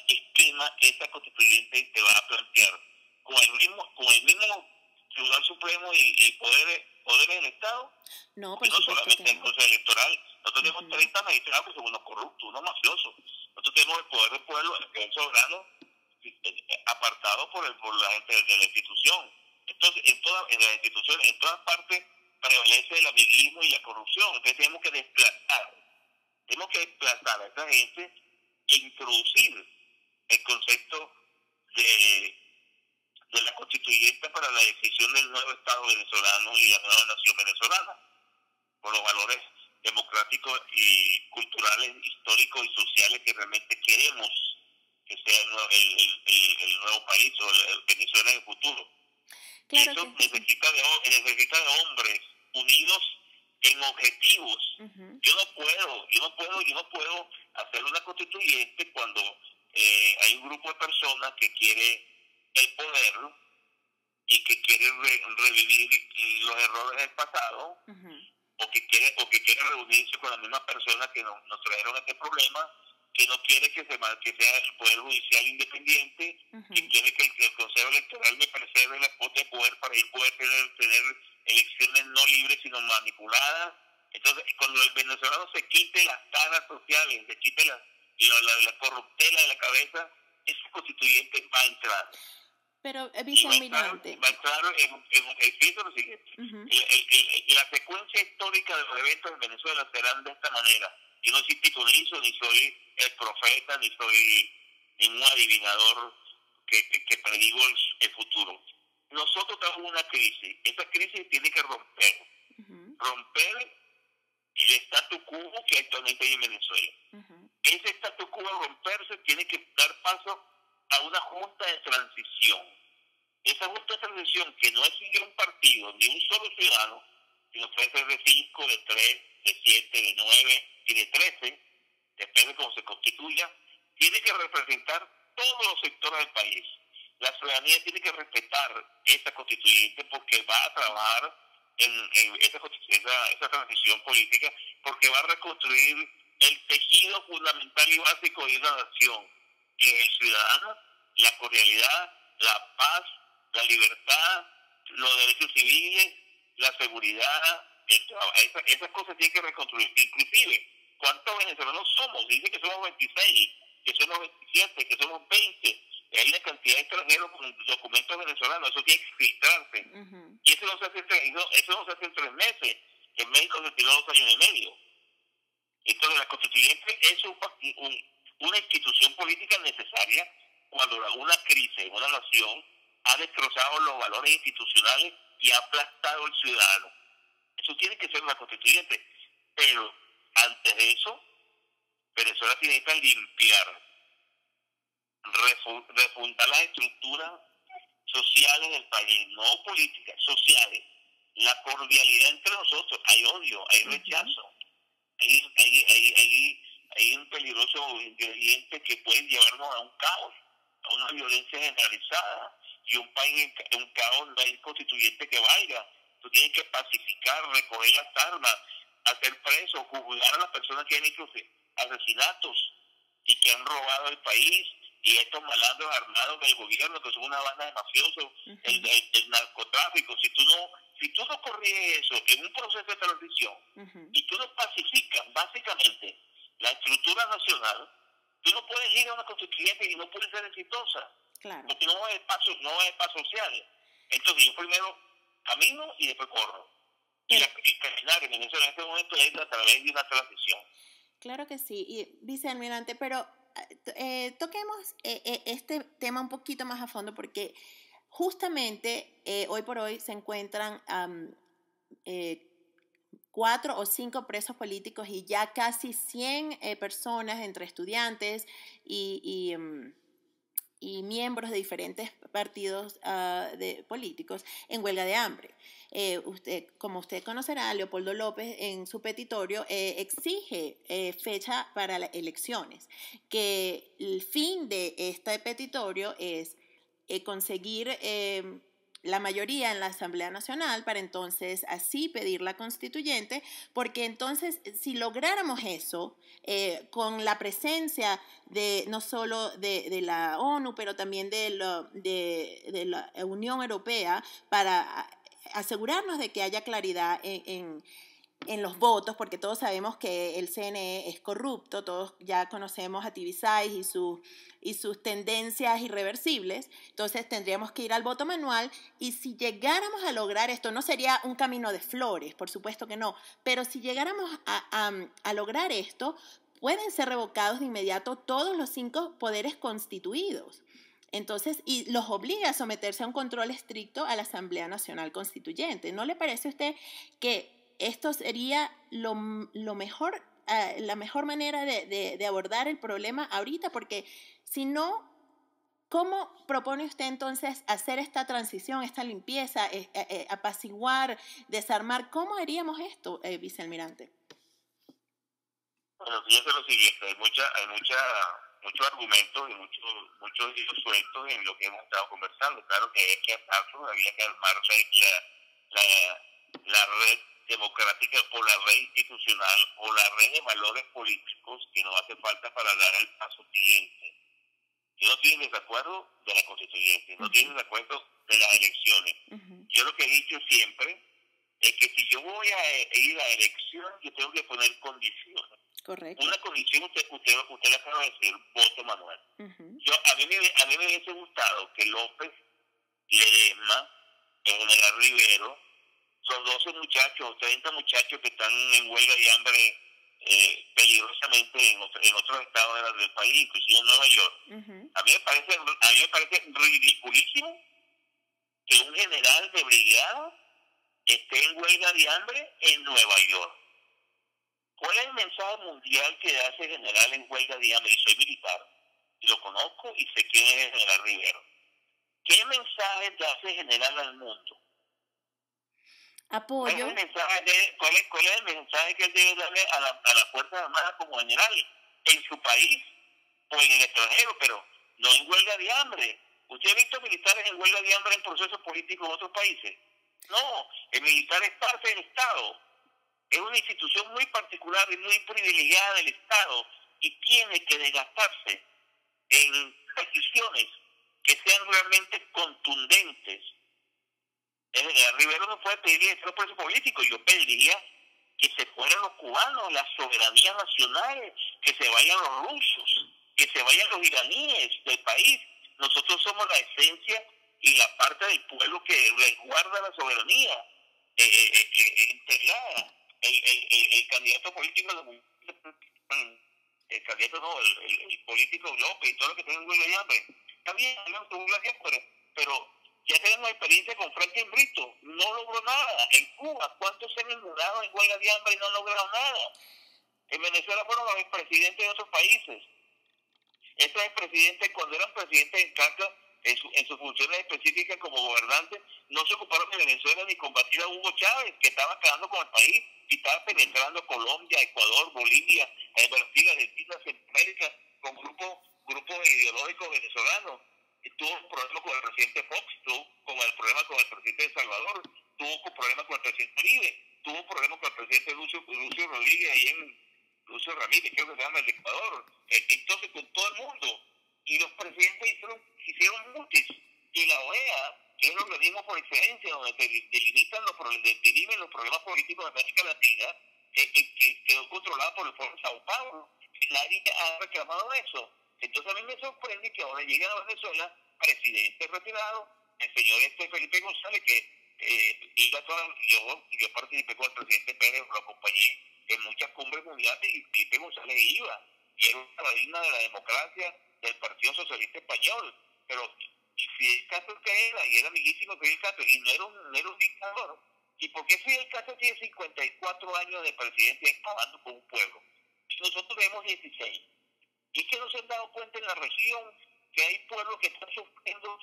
esquema esa constituyente te va a plantear? Con el mismo Tribunal Supremo y poderes del Estado. No, por no solamente el Consejo Electoral. Nosotros tenemos 30 magistrados que son unos corruptos, unos mafiosos. Nosotros tenemos el poder del pueblo, el soberano, apartado por la gente de la institución. Entonces, en las instituciones, en todas partes, prevalece el amiguismo y la corrupción. Entonces tenemos que desplazar a esa gente e introducir el concepto de la constituyente para la decisión del nuevo Estado venezolano y la nueva nación venezolana, por los valores democráticos y culturales, históricos y sociales que realmente queremos que sea el nuevo país o el Venezuela en el futuro. Claro. Eso necesita de hombres unidos en objetivos. Uh-huh. Yo no puedo hacer una constituyente cuando hay un grupo de personas que quiere el poder y que quiere revivir los errores del pasado. Uh-huh. o que quiere reunirse con las mismas personas que nos trajeron este problema, que no quiere que sea el Poder Judicial independiente, uh-huh. que quiere que el Consejo Electoral me preserve la cuota de poder para ir poder tener elecciones no libres sino manipuladas. Entonces, cuando el venezolano se quite las taras sociales, se quite la corruptela de la cabeza, ese constituyente va a entrar. Pero, vicealmirante, va a entrar en lo siguiente. Uh-huh. La secuencia histórica de los eventos en Venezuela serán de esta manera. Yo no soy pitonizo, ni soy el profeta, ni soy ningún adivinador que predigo el futuro. Nosotros tenemos una crisis. Esa crisis tiene que romper. Uh-huh. Romper el statu quo que actualmente hay en Venezuela. Uh-huh. Ese statu quo, romperse, tiene que dar paso a una junta de transición. Esa junta de transición que no es de un partido, ni un solo ciudadano, sino puede ser de 5, de 3, de 7, de 9 y de 13, depende de cómo se constituya, tiene que representar todos los sectores del país. La ciudadanía tiene que respetar esta constituyente porque va a trabajar en esa transición política, porque va a reconstruir el tejido fundamental y básico de una nación, que es el ciudadano, la cordialidad, la paz, la libertad, los derechos civiles, la seguridad, esas cosas tienen que reconstruir. Inclusive, ¿cuántos venezolanos somos? Dicen que somos 26, que somos 27, que somos 20. Hay una cantidad de extranjeros con documentos venezolanos, eso tiene que registrarse. Uh-huh. Y eso no se hace en 3 meses. En México se tiró 2 años y medio. Entonces, la constituyente es una institución política necesaria cuando una crisis en una nación ha destrozado los valores institucionales y ha aplastado al ciudadano. Eso tiene que ser una constituyente. Pero antes de eso, Venezuela tiene que limpiar, refundar las estructuras sociales del país, no políticas, sociales. La cordialidad entre nosotros, hay odio, hay rechazo, hay un peligroso ingrediente que puede llevarnos a un caos, a una violencia generalizada, y un país en un caos no hay constituyente que valga. Tú tienes que pacificar, recoger las armas, hacer presos, juzgar a las personas que han hecho asesinatos y que han robado el país, y estos malandros armados del gobierno que son una banda de mafiosos, el narcotráfico. Si tú no corriges eso en un proceso de transición y tú no pacificas básicamente la estructura nacional, tú no puedes ir a una constituyente y no puedes ser exitosa. Claro. Porque no es paz social. Entonces yo primero camino y después corro. Y caminar en Venezuela en este momento es a través de una transición. Claro que sí, y vicealmirante, pero toquemos este tema un poquito más a fondo, porque justamente hoy por hoy se encuentran 4 o 5 presos políticos y ya casi 100 personas entre estudiantes y miembros de diferentes partidos políticos en huelga de hambre. Como usted conocerá, Leopoldo López en su petitorio exige fecha para las elecciones, que el fin de este petitorio es conseguir la mayoría en la Asamblea Nacional para entonces así pedir la constituyente, porque entonces si lográramos eso, con la presencia de no solo de la ONU, pero también de la Unión Europea, para asegurarnos de que haya claridad en los votos, porque todos sabemos que el CNE es corrupto, todos ya conocemos a Tibisay y sus tendencias irreversibles, entonces tendríamos que ir al voto manual, y si llegáramos a lograr esto, no sería un camino de flores, por supuesto que no, pero si llegáramos a lograr esto, pueden ser revocados de inmediato todos los 5 poderes constituidos. Entonces, y los obliga a someterse a un control estricto a la Asamblea Nacional Constituyente. ¿No le parece a usted que esto sería lo mejor, la mejor manera de abordar el problema ahorita? Porque si no, ¿cómo propone usted entonces hacer esta transición, esta limpieza, apaciguar, desarmar? ¿Cómo haríamos esto, vicealmirante? Bueno, fíjese lo siguiente, hay muchos argumentos y muchos hilos sueltos en lo que hemos estado conversando. Claro que hay que hacerlo, había que armar la red democrática o la red institucional o la red de valores políticos que nos hace falta para dar el paso siguiente. Yo no estoy en desacuerdo de la constituyente, no estoy en desacuerdo de las elecciones. Yo lo que he dicho siempre es que si yo voy a ir a elección, yo tengo que poner condiciones. Correcto. Una condición, usted le acaba de decir, voto manual. A mí me hubiese gustado que López, Ledesma, el general Rivero, son 12 muchachos o 30 muchachos que están en huelga de hambre peligrosamente en otros estados del país, inclusive en Nueva York. A mí me parece ridiculísimo que un general de brigada esté en huelga de hambre en Nueva York. ¿Cuál es el mensaje mundial que hace el general en huelga de hambre? Y soy militar, y lo conozco y sé quién es el general Rivero. ¿Qué mensaje te hace el general al mundo? Apoyo. ¿Cuál es el mensaje que él debe darle a la Fuerza Armada como general en su país o en el extranjero, pero no en huelga de hambre? ¿Usted ha visto militares en huelga de hambre en procesos políticos en otros países? No, el militar es parte del Estado. Es una institución muy particular y muy privilegiada del Estado y tiene que desgastarse en peticiones que sean realmente contundentes. Rivero no puede pedir el preso político. Yo pediría que se fueran los cubanos, la soberanía nacional, que se vayan los rusos, que se vayan los iraníes del país. Nosotros somos la esencia y la parte del pueblo que resguarda la soberanía integrada. El candidato político, el político López y todo lo que tenga huelga de hambre, está bien, pero Ya tenemos experiencia con Franklin Brito, no logró nada. En Cuba, ¿cuántos se han inundado en huelga de hambre y no han logrado nada? En Venezuela fueron los expresidentes de otros países. Estos expresidentes, cuando eran presidentes en carga, en sus funciones específicas como gobernantes, no se ocuparon de Venezuela ni combatir a Hugo Chávez, que estaba acabando con el país y estaba penetrando Colombia, Ecuador, Bolivia, Brasil, Argentina, Centroamérica, con grupos ideológicos venezolanos. Tuvo problemas con el presidente Fox, tuvo problemas con el presidente de Salvador, tuvo problemas con el presidente Uribe, tuvo problemas con el presidente Lucio Rodríguez ahí en Lucio Ramírez, creo que se llama, el Ecuador. Entonces, con todo el mundo. Y los presidentes hicieron mutis. Y la OEA, que es el organismo por excelencia donde se dirimen los problemas políticos de América Latina, que quedó controlada por el Foro de Sao Paulo. Y nadie ha reclamado eso. Entonces, a mí me sorprende que ahora llegue a Venezuela presidente retirado, el señor Felipe González, que yo participé con el presidente Pérez, lo acompañé en muchas cumbres mundiales y Felipe González iba, y era una paladina de la democracia del Partido Socialista Español, pero Fidel Castro que era, y era amiguísimo de Fidel Castro, y no era un dictador. ¿Y por qué Fidel Castro tiene 54 años de presidencia acabando con un pueblo? Y nosotros tenemos 16. Y es que no se han dado cuenta en la región que hay pueblos que están sufriendo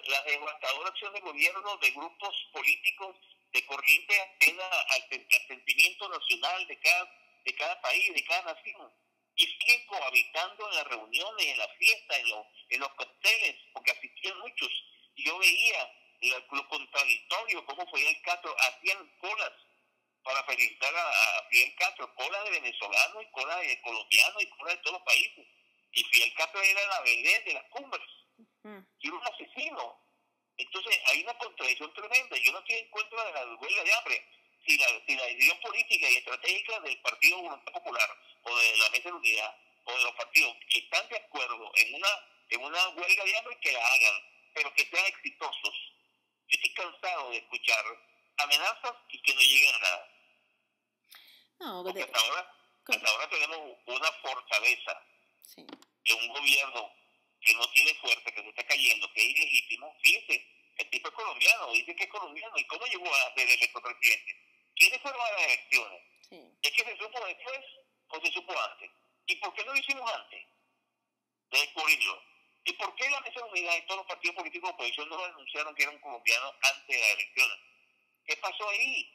la devastadora acción de gobierno de grupos políticos de corriente ajena al sentimiento nacional de cada país, de cada nación, y siguen cohabitando en las reuniones, en las fiestas, en los cócteles, porque asistían muchos, y yo veía lo contradictorio, cómo Fidel Castro hacían colas para felicitar a Fidel Castro, cola de venezolanos y cola de colombianos y cola de todos los países, y Fidel Castro era la vedette de las cumbres, y era un asesino. Entonces hay una contradicción tremenda. Yo no estoy en contra de la huelga de hambre. Si la decisión política y estratégica del Partido Voluntad Popular o de la Mesa de Unidad o de los partidos están de acuerdo en una huelga de hambre, que la hagan, pero que sean exitosos. Yo estoy cansado de escuchar amenazas y que no lleguen a nada. No, porque hasta ahora tenemos una fortaleza, sí, de un gobierno que no tiene fuerza, que se está cayendo, que es ilegítimo. Fíjese, el tipo es colombiano, dice que es colombiano. ¿Y cómo llegó a ser electo presidente? ¿Quiénes fueron a las elecciones? sí. ¿Es que se supo después o se supo antes? ¿Y por qué no lo hicimos antes de descubrirlo? ¿Y por qué la Mesa de Unidad y todos los partidos políticos de oposición no denunciaron que era un colombiano antes de las elecciones? ¿Qué pasó ahí?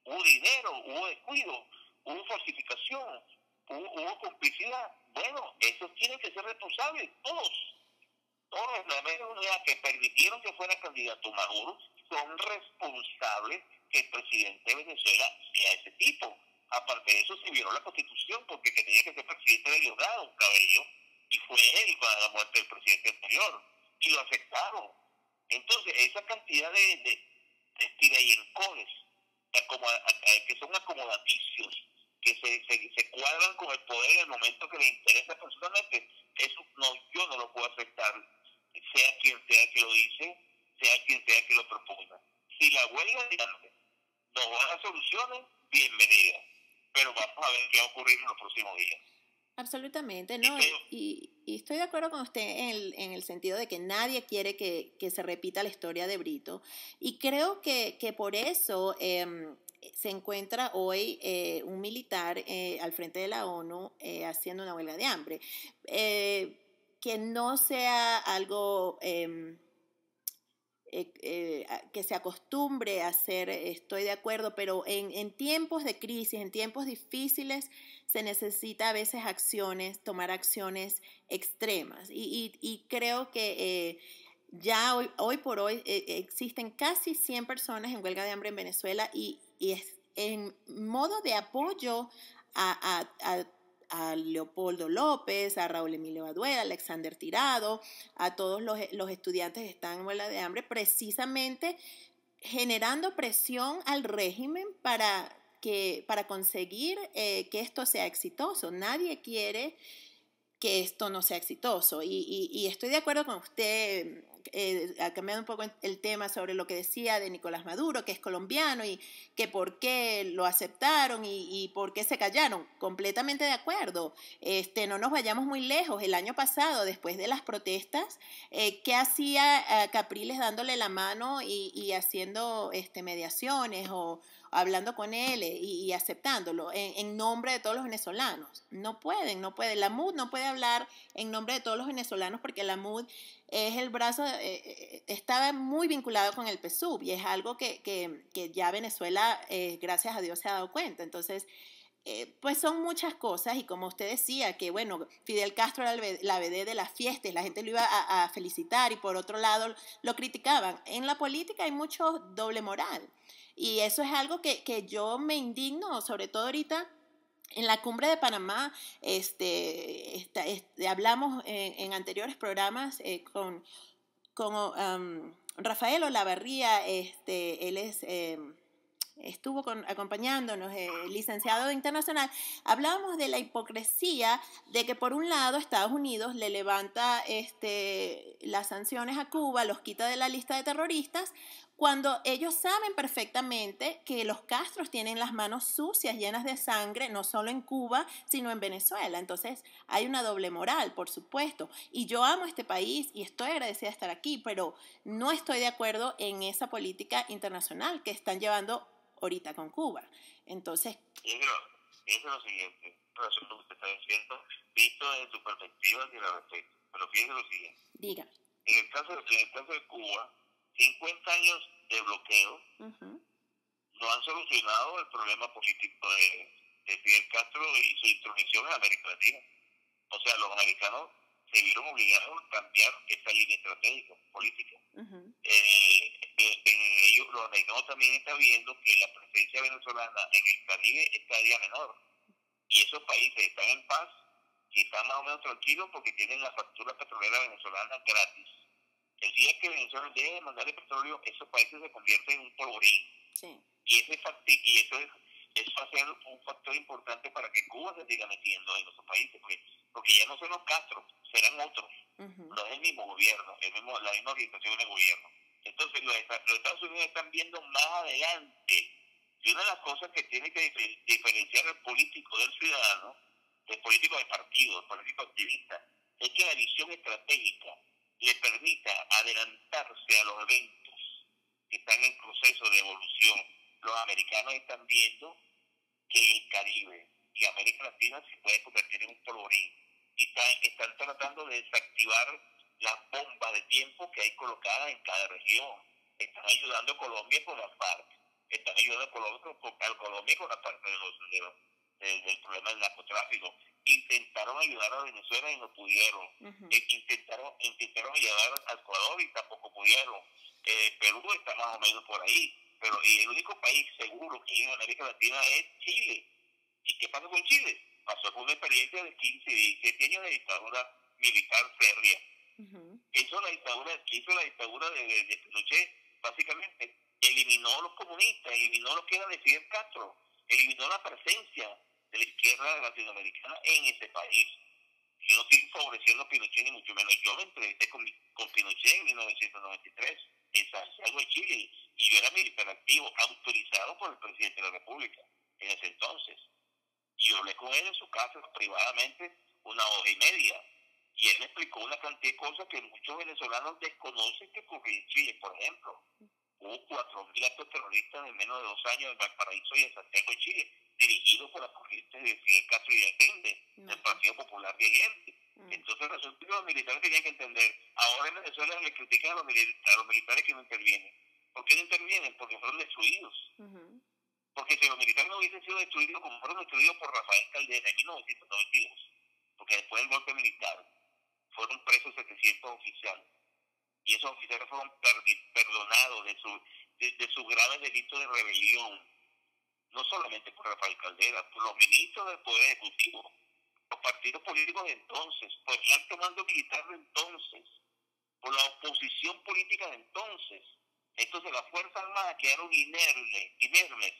Hubo dinero, hubo descuido, hubo falsificación, hubo complicidad. Bueno, esos tienen que ser responsables, todos de la Mesa de Unidad que permitieron que fuera candidato Maduro son responsables que el presidente de Venezuela sea ese tipo. Aparte de eso, se violó la Constitución porque tenía que ser presidente de Diosdado Cabello, y fue él para la muerte del presidente anterior, y lo aceptaron. Entonces, esa cantidad de tira y encodes, que son acomodaticios, que se cuadran con el poder en el momento que le interesa personalmente, eso yo no lo puedo aceptar, sea quien sea que lo dice, sea quien sea que lo proponga. Si la huelga de hambre nos va a dar soluciones, bienvenida, pero vamos a ver qué va a ocurrir en los próximos días. Absolutamente, ¿no? Y estoy de acuerdo con usted en el sentido de que nadie quiere que se repita la historia de Brito. Y creo que por eso se encuentra hoy un militar al frente de la ONU haciendo una huelga de hambre. Que no sea algo que se acostumbre a hacer, estoy de acuerdo, pero en tiempos de crisis, en tiempos difíciles, se necesita a veces tomar acciones extremas. Y creo que ya hoy por hoy existen casi 100 personas en huelga de hambre en Venezuela y es en modo de apoyo a Leopoldo López, a Raúl Emilio Baduel, a Alexander Tirado, a todos los estudiantes que están en huelga de hambre, precisamente generando presión al régimen para conseguir que esto sea exitoso. Nadie quiere que esto no sea exitoso. Y estoy de acuerdo con usted ha cambiado un poco el tema sobre lo que decía de Nicolás Maduro, que es colombiano y que por qué lo aceptaron y por qué se callaron. Completamente de acuerdo. No nos vayamos muy lejos. El año pasado, después de las protestas, ¿qué hacía Capriles dándole la mano y haciendo mediaciones o hablando con él y aceptándolo en nombre de todos los venezolanos? No pueden. La MUD no puede hablar en nombre de todos los venezolanos porque la MUD es el brazo, estaba muy vinculado con el PSUV y es algo que ya Venezuela, gracias a Dios, se ha dado cuenta. Entonces, pues son muchas cosas y como usted decía, que bueno, Fidel Castro era la vedette de las fiestas, la gente lo iba a felicitar y por otro lado lo criticaban. En la política hay mucho doble moral y eso es algo que yo me indigno, sobre todo ahorita. En la cumbre de Panamá, hablamos en anteriores programas con Rafael Olavarría, él estuvo acompañándonos, licenciado internacional. Hablábamos de la hipocresía de que por un lado Estados Unidos le levanta las sanciones a Cuba, los quita de la lista de terroristas, cuando ellos saben perfectamente que los Castros tienen las manos sucias, llenas de sangre, no solo en Cuba, sino en Venezuela. Entonces hay una doble moral, por supuesto. Y yo amo este país y estoy agradecida de estar aquí, pero no estoy de acuerdo en esa política internacional que están llevando ahorita con Cuba. Entonces... Fíjese lo siguiente, relación a lo que usted está diciendo, visto desde su perspectiva y la respeto. Pero fíjese lo siguiente. Diga. En el caso de Cuba, 50 años de bloqueo no han solucionado el problema político de Fidel Castro y su intromisión en América Latina. O sea, los americanos se vieron obligados a cambiar esa línea estratégica, política. Los americanos también están viendo que la presencia venezolana en el Caribe es cada día menor. Y esos países están en paz y están más o menos tranquilos porque tienen la factura petrolera venezolana gratis. El día que Venezuela deje de mandar el petróleo, esos países se convierten en un polvorín. Sí. Y eso va a ser un factor importante para que Cuba se siga metiendo en esos países, porque ya no son los Castro, serán otros. No es el mismo gobierno, la misma orientación del gobierno. Entonces los Estados Unidos están viendo más adelante. Y una de las cosas que tiene que diferenciar el político del ciudadano, el político de partido, el político activista, es que la visión estratégica le permita adelantarse a los eventos que están en proceso de evolución. Los americanos están viendo que el Caribe y América Latina se puede convertir en un polvorín y están tratando de desactivar las bombas de tiempo que hay colocadas en cada región. Están ayudando a Colombia con la FARC, están ayudando a Colombia con la parte del problema del narcotráfico. Intentaron ayudar a Venezuela y no pudieron. Intentaron ayudar a Ecuador y tampoco pudieron. Perú está más o menos por ahí. Y el único país seguro que hay en América Latina es Chile. ¿Y qué pasó con Chile? Pasó por una experiencia de 15, 17 años de dictadura militar férrea. ¿Qué hizo la dictadura de Pinochet? Básicamente eliminó a los comunistas, eliminó lo que era de Fidel Castro, eliminó la presencia de la izquierda latinoamericana en ese país. Yo no estoy favoreciendo a Pinochet ni mucho menos. Yo me entrevisté con Pinochet en 1993 en Santiago de Chile y yo era militar activo, autorizado por el presidente de la República en ese entonces. Y yo hablé con él en su casa privadamente 1 hora y media. Y él me explicó una cantidad de cosas que muchos venezolanos desconocen que ocurrió en Chile. Por ejemplo, hubo 4.000 actos terroristas en menos de 2 años en Valparaíso y en Santiago de Chile, dirigidos por las corrientes de Fidel Castro y de Allende, del Partido Popular de Allende. Entonces resulta que los militares tenían que entender. Ahora en Venezuela le critican a los militares que no intervienen. ¿Por qué no intervienen? Porque fueron destruidos. Porque si los militares no hubiesen sido destruidos como fueron destruidos por Rafael Caldera en 1992, porque después del golpe militar fueron presos 700 oficiales y esos oficiales fueron perdonados de su grave delito de rebelión, no solamente por Rafael Caldera, por los ministros del Poder Ejecutivo, los partidos políticos de entonces, por el alto mando militar de entonces, por la oposición política de entonces. Entonces las Fuerzas Armadas quedaron inermes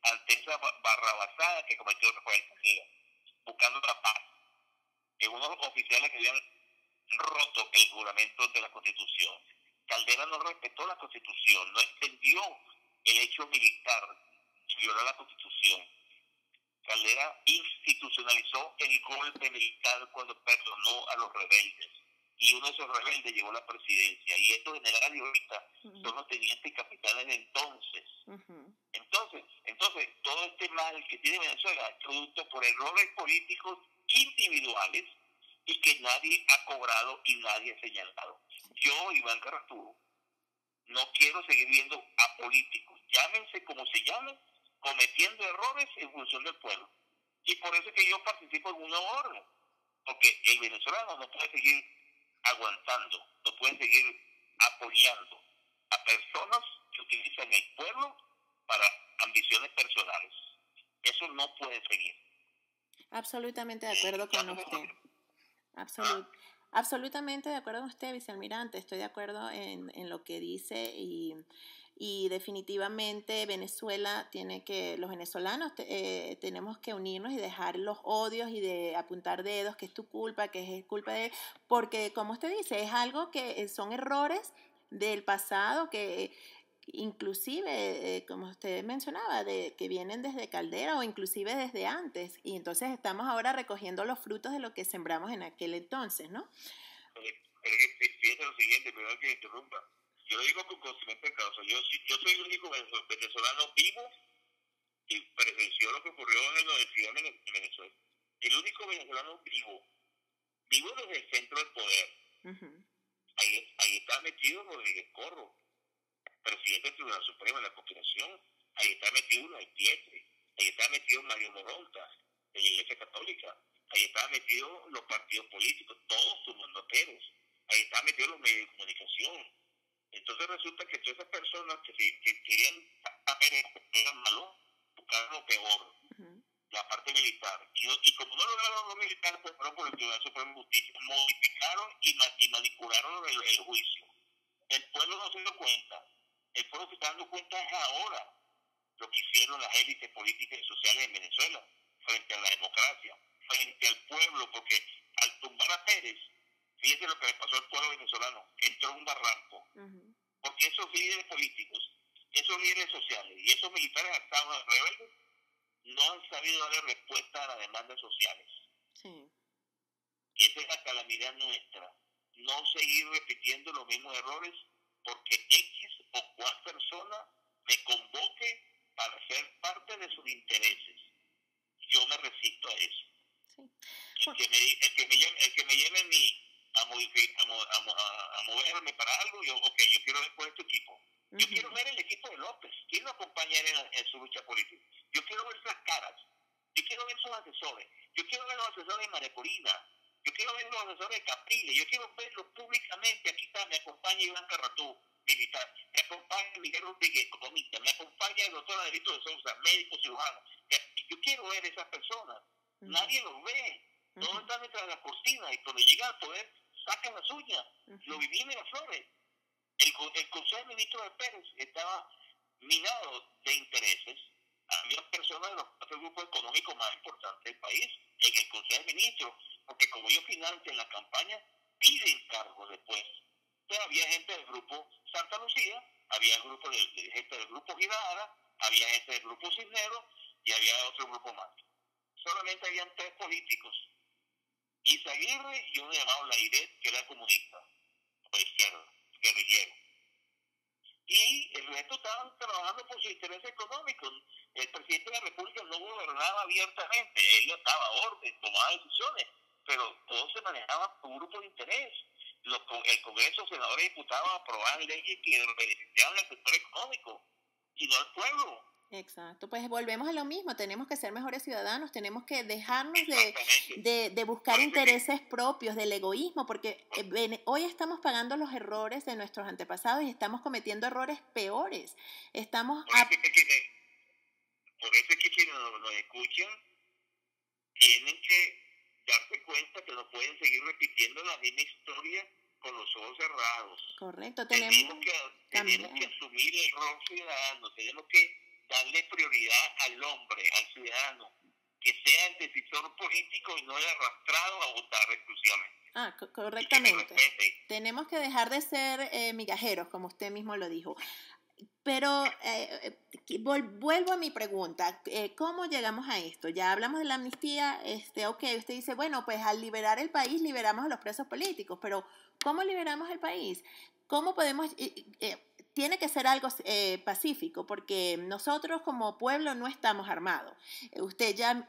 ante esa barrabasada que cometió Rafael Caldera, buscando la paz en unos oficiales que habían roto el juramento de la Constitución. Caldera no respetó la Constitución, no extendió el hecho militar, violó la Constitución. Caldera institucionalizó el golpe militar cuando perdonó a los rebeldes. Y uno de esos rebeldes llegó a la presidencia. Y estos generales ahorita son los tenientes capitanes de entonces. Entonces, todo este mal que tiene Venezuela es producto por errores políticos individuales y que nadie ha cobrado y nadie ha señalado. Yo, Iván Carrasco, no quiero seguir viendo a políticos, llámense como se llamen, cometiendo errores en función del pueblo. Y por eso es que yo participo en un nuevo orden, porque el venezolano no puede seguir aguantando, no puede seguir apoyando a personas que utilizan el pueblo para ambiciones personales. Eso no puede seguir. Absolutamente de acuerdo con usted. Absolutamente de acuerdo con usted, vicealmirante. Estoy de acuerdo en lo que dice y definitivamente Venezuela tiene que, los venezolanos tenemos que unirnos y dejar los odios y de apuntar dedos, que es tu culpa, que es culpa de... Porque como usted dice, es algo que son errores del pasado que... inclusive, como usted mencionaba, que vienen desde Caldera o inclusive desde antes, y entonces estamos ahora recogiendo los frutos de lo que sembramos en aquel entonces, ¿no? Pero fíjate lo siguiente, perdón que interrumpa. Yo lo digo con conocimiento de causa. Yo soy el único venezolano vivo y presenció lo que ocurrió en el 92 en Venezuela. El único venezolano vivo desde el centro del poder. Ahí está metido Rodríguez Corro, presidente del Tribunal Supremo de la Constitución. Ahí está metido Unai Pietre. Ahí está metido Mario Moronta, de la Iglesia Católica. Ahí estaban metidos los partidos políticos, todos sus mandateros. Ahí estaban metidos los medios de comunicación. Entonces resulta que todas esas personas que querían hacer eran malos, buscaron lo peor, la parte militar. Y como no lograron los militares, pues fueron por el Tribunal Supremo de Justicia, modificaron y manipularon el juicio. El pueblo no se dio cuenta. El pueblo se está dando cuenta es ahora lo que hicieron las élites políticas y sociales en Venezuela frente a la democracia, frente al pueblo, porque al tumbar a Pérez, fíjese lo que le pasó al pueblo venezolano, entró en un barranco, porque esos líderes políticos, esos líderes sociales y esos militares activos rebeldes no han sabido darle respuesta a las demandas sociales. Sí. Y esa es la calamidad nuestra, no seguir repitiendo los mismos errores porque X o cual persona me convoque para ser parte de sus intereses. Yo me resisto a eso. Sí. El que me lleve a moverme para algo, yo quiero ver por este equipo. Yo quiero ver el equipo de López. ¿Quién lo acompaña en su lucha política? Yo quiero ver sus caras. Yo quiero ver sus asesores. Yo quiero ver los asesores de María Corina. Yo quiero ver los asesores de Capriles. Yo quiero verlos públicamente. Aquí está, me acompaña Iván Carratú, militar. Me acompaña Miguel Rodríguez, economista. Me acompaña el doctor Adelito de Sousa, médico cirujano. Yo quiero ver esas personas. Nadie los ve. Todos están detrás de la cortina y cuando llegan al poder sacan las uñas. Lo viví en Miraflores. El Consejo de Ministros de Pérez estaba minado de intereses. Había personas de los cuatro grupos económicos más importantes del país en el Consejo de Ministros, porque como ellos financian la campaña, piden cargos después. Entonces había gente del grupo Santa Lucía, había gente del grupo Girada, había gente del grupo Cisneros y había otro grupo más. Solamente habían 3 políticos, Izaguirre y uno llamado Lairet, que era comunista, o izquierda, guerrillero. Y el resto estaban trabajando por sus intereses económicos. El presidente de la República no gobernaba abiertamente, él daba orden, tomaba decisiones, pero todo se manejaba por un grupo de interés. El Congreso, senadores y diputados aprobaban leyes que beneficiaban al sector económico y no al pueblo. Exacto, pues volvemos a lo mismo, tenemos que ser mejores ciudadanos, tenemos que dejarnos de buscar intereses propios, del egoísmo, porque hoy estamos pagando los errores de nuestros antepasados y estamos cometiendo errores peores. Por eso es que quienes nos escuchan tienen que darse cuenta que no pueden seguir repitiendo la misma historia con los ojos cerrados. Correcto, tenemos que asumir el rol ciudadano, tenemos que darle prioridad al hombre, al ciudadano, que sea el decisor político y no el arrastrado a votar exclusivamente. Correctamente. Tenemos que dejar de ser migajeros, como usted mismo lo dijo. Pero vuelvo a mi pregunta, ¿cómo llegamos a esto? Ya hablamos de la amnistía, ok, usted dice, bueno, pues al liberar el país liberamos a los presos políticos, pero ¿cómo liberamos el país? ¿Cómo podemos...? Tiene que ser algo pacífico, porque nosotros como pueblo no estamos armados. Usted ya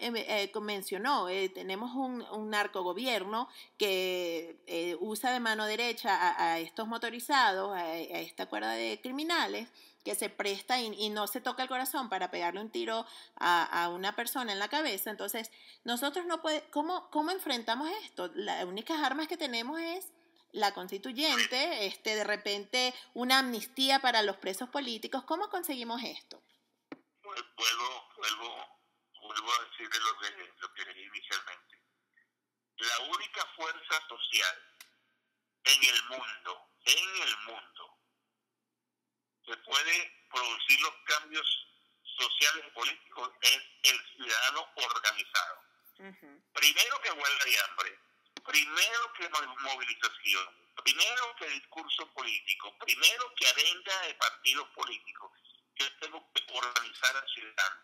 mencionó, tenemos un narcogobierno que usa de mano derecha a estos motorizados, a esta cuerda de criminales, que se presta y no se toca el corazón para pegarle un tiro a una persona en la cabeza. Entonces, nosotros no podemos... ¿Cómo enfrentamos esto? Las únicas armas que tenemos es la constituyente, de repente una amnistía para los presos políticos. ¿Cómo conseguimos esto? Pues vuelvo a decir lo que leí inicialmente. La única fuerza social en el mundo, que puede producir los cambios sociales y políticos es el ciudadano organizado. Uh-huh. Primero que huelga de hambre, primero que movilización, primero que discurso político, primero que arenga de partidos políticos. Yo tengo que organizar al ciudadano.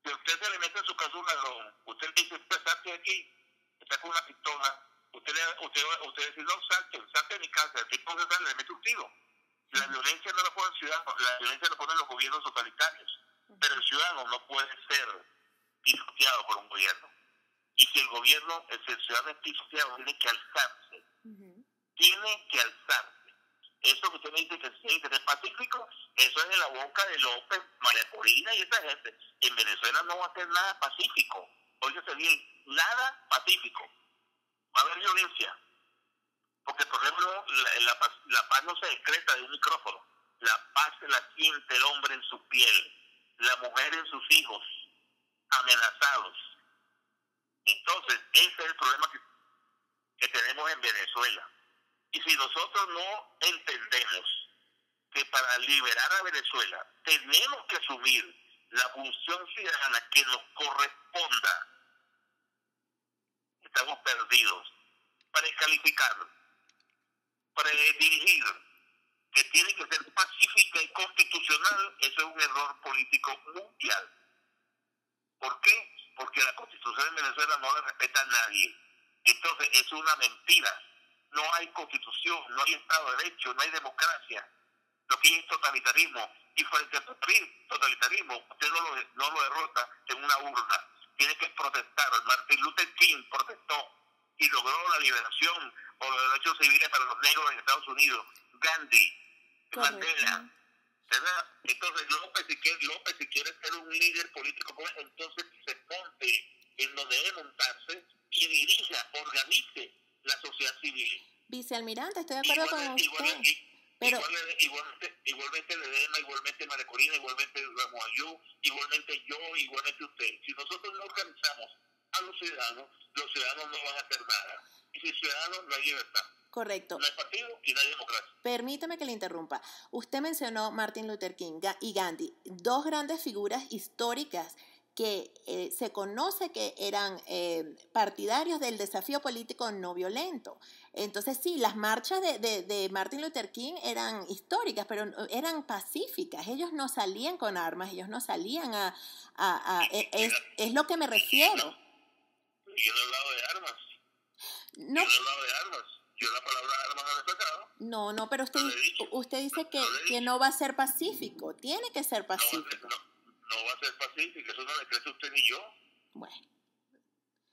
Si usted se le mete en su casa un ladrón, usted dice, usted salte de aquí, está con una pistola, usted dice, no, salte de mi casa, el tipo que sale, le mete un tiro. La violencia no la pone el ciudadano, la violencia la ponen los gobiernos totalitarios, pero el ciudadano no puede ser pisoteado por un gobierno. Y si el ciudadano es pisoteado, tiene que alzarse. Uh-huh. Tiene que alzarse. Eso que usted me dice que es pacífico, eso es de la boca de López, María Corina y esa gente. En Venezuela no va a ser nada pacífico. Óigase bien, nada pacífico. Va a haber violencia. Porque, por ejemplo, la paz no se decreta de un micrófono. La paz se la siente el hombre en su piel, la mujer en sus hijos, amenazados. Entonces, ese es el problema que tenemos en Venezuela. Y si nosotros no entendemos que para liberar a Venezuela tenemos que asumir la función ciudadana que nos corresponda, estamos perdidos. Precalificar, predirigir, que tiene que ser pacífica y constitucional, eso es un error político mundial. ¿Por qué? Porque la Constitución de Venezuela no la respeta a nadie. Entonces es una mentira. No hay Constitución, no hay Estado de Derecho, no hay democracia. Lo que es totalitarismo. Y frente al totalitarismo, usted no lo derrota en una urna. Tiene que protestar. Martin Luther King protestó y logró la liberación o los derechos civiles para los negros en Estados Unidos. Gandhi, Mandela. ¿Verdad? Entonces López si quiere ser un líder político, pues entonces se monte en donde debe montarse y dirija, organice la sociedad civil. Vicealmirante, estoy de acuerdo con usted. Igualmente Ledema, igualmente María Corina, igualmente Ramos Ayú, igualmente yo, igualmente usted. Si nosotros no organizamos a los ciudadanos no van a hacer nada. Y sin ciudadanos no hay libertad. Correcto. No hay partido y no hay democracia. Permítame que le interrumpa. Usted mencionó Martin Luther King y Gandhi, dos grandes figuras históricas que se conoce que eran partidarios del desafío político no violento. Entonces sí, las marchas de Martin Luther King eran históricas, pero eran pacíficas. Ellos no salían con armas, ellos no salían es lo que me refiero. Yo no he hablado de armas. No. Yo no he hablado de armas. Yo la palabra armas no la he sacado. No, pero usted dice que no va a ser pacífico. Tiene que ser pacífico. No va a ser pacífico. Eso no le cree usted ni yo. Bueno.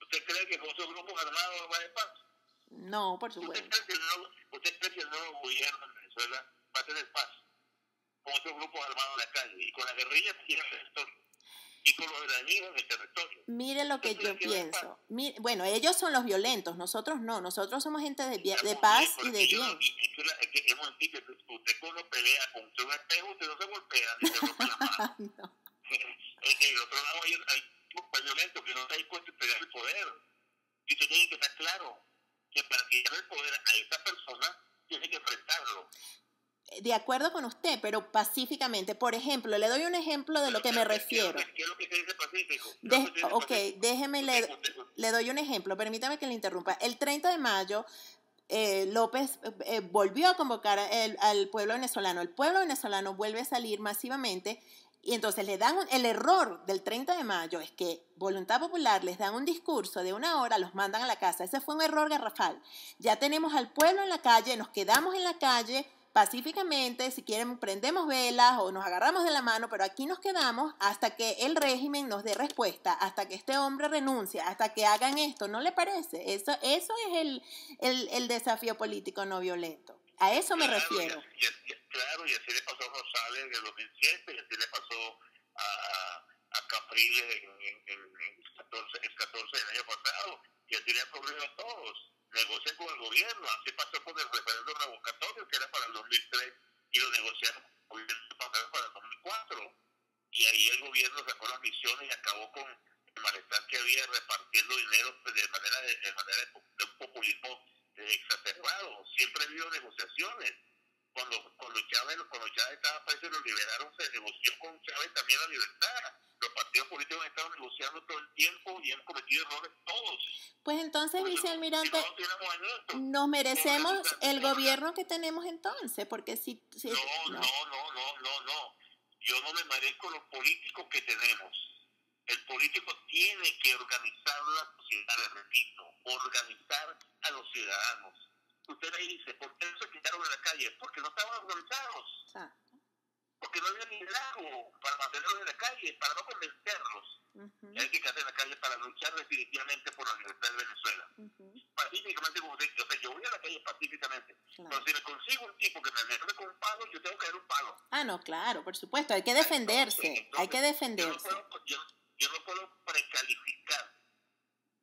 ¿Usted cree que con esos grupos armados va a haber paz? No, por supuesto. ¿Usted cree que el nuevo gobierno en Venezuela va a tener paz con esos grupos armados en la calle y con la guerrilla que tiene el territorio? Y con los iraníes en el territorio. Mire lo que yo pienso. Bueno, ellos son los violentos, nosotros no. Nosotros somos gente de paz y de bien. Usted cuando pelea con un espejo, usted no se golpea ni se rompe la mano. No. En el otro lado hay grupos violentos que no se dan cuenta de pegar el poder. Y usted tiene que estar claro que para quitar el poder a esa persona tiene que enfrentarlo. De acuerdo con usted, pero pacíficamente. Por ejemplo, le doy un ejemplo de lo que me refiero. ¿Qué es lo que se dice pacífico? Ok, déjeme, le doy un ejemplo. Permítame que le interrumpa. El 30 de mayo, López volvió a convocar al pueblo venezolano. El pueblo venezolano vuelve a salir masivamente y entonces le dan el error del 30 de mayo es que Voluntad Popular les dan un discurso de 1 hora, los mandan a la casa. Ese fue un error garrafal. Ya tenemos al pueblo en la calle, nos quedamos en la calle pacíficamente, si quieren prendemos velas o nos agarramos de la mano, pero aquí nos quedamos hasta que el régimen nos dé respuesta, hasta que este hombre renuncie, hasta que hagan esto. ¿No le parece? Eso es el desafío político no violento. A eso me refiero. Claro, y así le pasó a Rosales en el 2007, y así le pasó a Capriles en el 14 del año pasado, y así le ha ocurrido a todos. Negocian con el gobierno, así pasó con el referéndum revocatorio, que era para el 2003, y lo negociaron con el gobierno para el 2004. Y ahí el gobierno sacó las misiones y acabó con el malestar que había repartiendo dinero de manera de un populismo exacerbado. Siempre ha habido negociaciones. Cuando Chávez estaba preso y lo liberaron, se negoció con Chávez también la libertad. Los partidos políticos han estado negociando todo el tiempo y han cometido errores todos. Pues entonces, vicealmirante, nos merecemos el gobierno que tenemos entonces, porque si no. Yo no me merezco los políticos que tenemos. El político tiene que organizar la sociedad, le repito, organizar a los ciudadanos. Usted me dice, ¿por qué no se quedaron en la calle? Porque no estaban organizados. Porque no había liderazgo para mantenerlos en la calle, para no convencerlos. Y hay que quedarse en la calle para luchar definitivamente por la libertad de Venezuela. Pacíficamente, como usted, yo voy a la calle pacíficamente. Claro. Pero si me consigo un tipo que me mete con un palo, yo tengo que dar un palo. Ah, no, claro, por supuesto, hay que defenderse. Entonces, hay que defenderse. Yo no puedo precalificar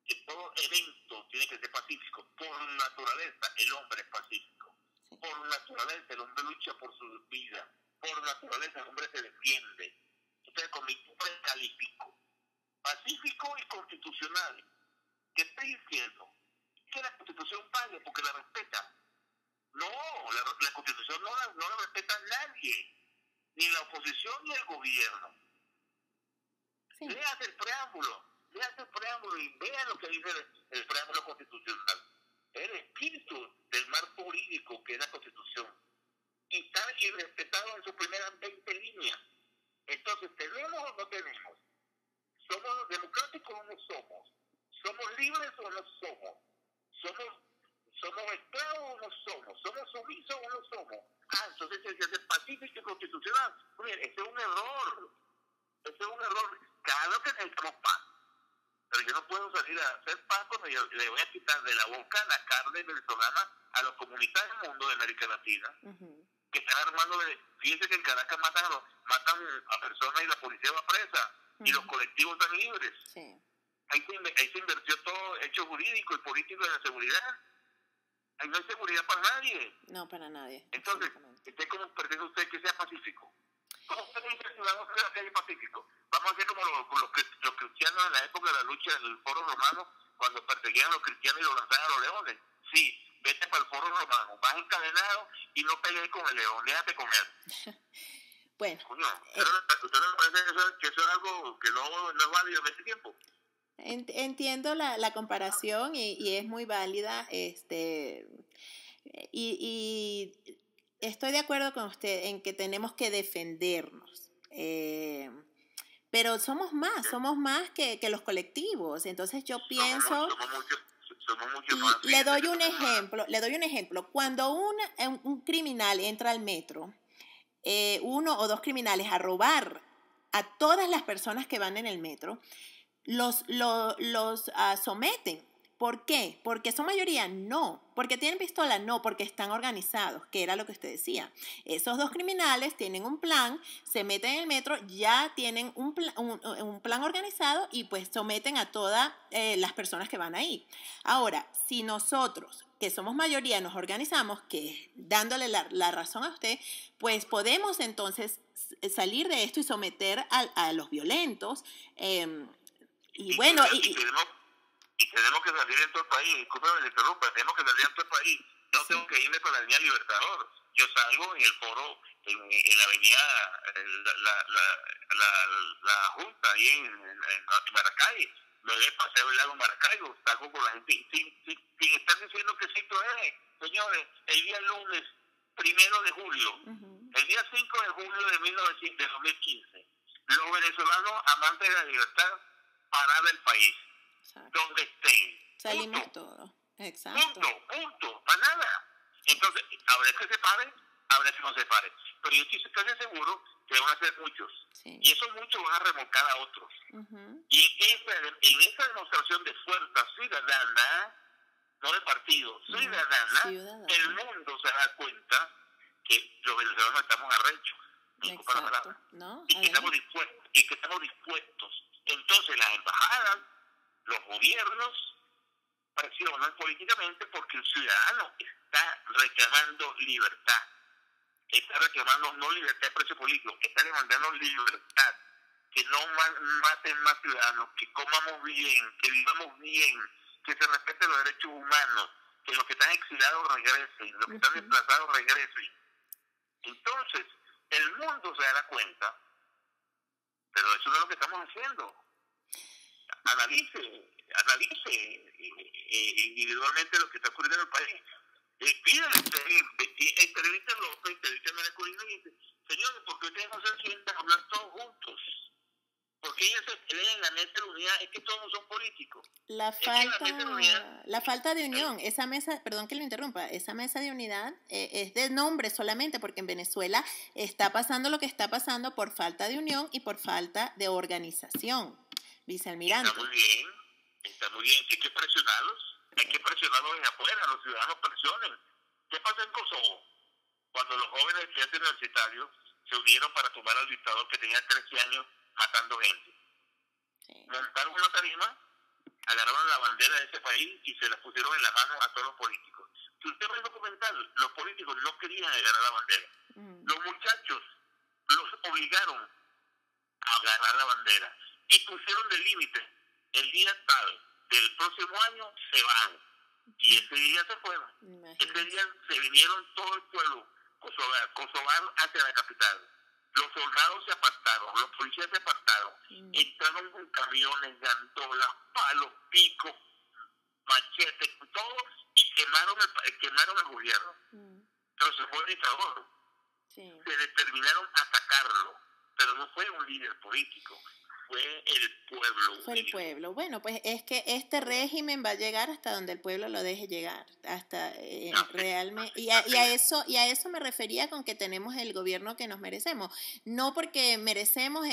que todo evento tiene que ser pacífico. Por naturaleza, el hombre es pacífico. Sí. Por naturaleza, el hombre lucha por su vida. Por naturaleza, el hombre se defiende. Entonces, con mi precalifico. Pacífico y constitucional. ¿Qué estoy diciendo? Que la Constitución pague porque la respeta. No, la Constitución no la respeta nadie. Ni la oposición ni el gobierno. Sí. Léase el preámbulo y vea lo que dice el preámbulo constitucional. El espíritu del marco jurídico que es la Constitución. Y está irrespetado en sus primeras 20 líneas. Entonces, ¿tenemos o no tenemos? ¿Somos democráticos o no somos? ¿Somos libres o no somos? ¿Somos esclavos o no somos? ¿Somos sumisos o no somos? Entonces es pacífico y constitucional. Miren, ese es un error. Claro que necesitamos paz. Pero yo no puedo salir a hacer paz cuando yo le voy a quitar de la boca la carne venezolana a los comunistas del mundo de América Latina. Que están armando. Fíjense que en Caracas matan a personas y la policía va presa. Y los colectivos están libres. Sí. Ahí se invirtió todo hecho jurídico y político de la seguridad. Ahí no hay seguridad para nadie. No, para nadie. Entonces, ¿cómo pretende usted que sea pacífico? ¿Cómo usted dice que ciudadano que sea pacífico? Vamos a hacer como los cristianos en la época de la lucha del Foro Romano, cuando perseguían a los cristianos y los lanzaban a los leones. Sí, vete para el Foro Romano, vas encadenado y no pelees con el león, déjate comer. Bueno. ¿Usted no parece que eso es algo que no es válido en este tiempo? Entiendo la comparación y es muy válida, y estoy de acuerdo con usted en que tenemos que defendernos, pero somos más que los colectivos. Entonces yo pienso, somos mucho más. Le doy un ejemplo. Cuando un criminal entra al metro, 1 o 2 criminales a robar a todas las personas que van en el metro, los someten. ¿Por qué? ¿Porque son mayoría? No. ¿Porque tienen pistola? No, porque están organizados, que era lo que usted decía. Esos 2 criminales tienen un plan, se meten en el metro, ya tienen un plan organizado y pues someten a todas las personas que van ahí. Ahora, si nosotros, que somos mayoría, nos organizamos, que dándole la razón a usted, pues podemos entonces salir de esto y someter a los violentos. y tenemos que salir en todo el país. Discúlpame, me interrumpa, tenemos que salir en todo el país. No Sí. tengo que irme con la línea Libertador. Yo salgo en el foro, en la avenida, la Junta, ahí en Maracay. Me doy el paseo del lago Maracaibo, salgo con la gente, sin estar diciendo que cito es. Señores, el día lunes 1 de julio, el día 5 de julio de 2015, los venezolanos amantes de la libertad parar el país, Exacto. donde estén. Salimos Punto. todos. Exacto. Punto, para nada. Entonces, habrá que se paren, habrá que no se paren. Pero yo estoy casi seguro que van a ser muchos. Sí. Y esos muchos van a remolcar a otros. Y en esa demostración de fuerza ciudadana, no de partido, ciudadana, el mundo se da cuenta que los venezolanos estamos arrechos. Exacto. ¿No? Y que estamos dispuestos. Entonces las embajadas, los gobiernos presionan políticamente porque el ciudadano está reclamando libertad. Está reclamando no libertad de precio político, está demandando libertad. Que no maten más ciudadanos, que comamos bien, que vivamos bien, que se respeten los derechos humanos, que los que están exilados regresen, los que están desplazados regresen. Entonces, el mundo se dará cuenta, pero eso no es lo que estamos haciendo. Analice individualmente lo que está ocurriendo en el país. Pídale, entrevista a López, entrevista a María Corina y dice, señores, ¿por qué ustedes no se sientan a hablar todos juntos? Porque ellos se pelean en la mesa de unidad, es que todos no son políticos. La falta de unión, esa mesa, perdón que lo interrumpa, esa mesa de unidad es de nombre solamente, porque en Venezuela está pasando lo que está pasando por falta de unión y por falta de organización, vicealmirante. Está muy bien, hay que presionarlos desde afuera, los ciudadanos presionen. ¿Qué pasa en Kosovo? Cuando los jóvenes estudiantes universitarios se unieron para tumbar al dictador que tenía 13 años matando gente. Sí. Montaron una tarima, agarraron la bandera de ese país y se la pusieron en la mano a todos los políticos. Si usted ve el documental, los políticos no querían agarrar la bandera. Los muchachos los obligaron a agarrar la bandera y pusieron de límite: el día tal del próximo año se van. Y ese día se fueron. Ese día se vinieron todo el pueblo kosovar hacia la capital. Los soldados se apartaron, los policías se apartaron, entraron con camiones, gandolas, palos, picos, machetes, todo, y quemaron el gobierno. Pero se fue el dictador. Se determinaron a atacarlo, pero no fue un líder político, fue el pueblo. Fue el pueblo. Bueno, pues es que este régimen va a llegar hasta donde el pueblo lo deje llegar, hasta realmente. Y a eso me refería con que tenemos el gobierno que nos merecemos. No porque merecemos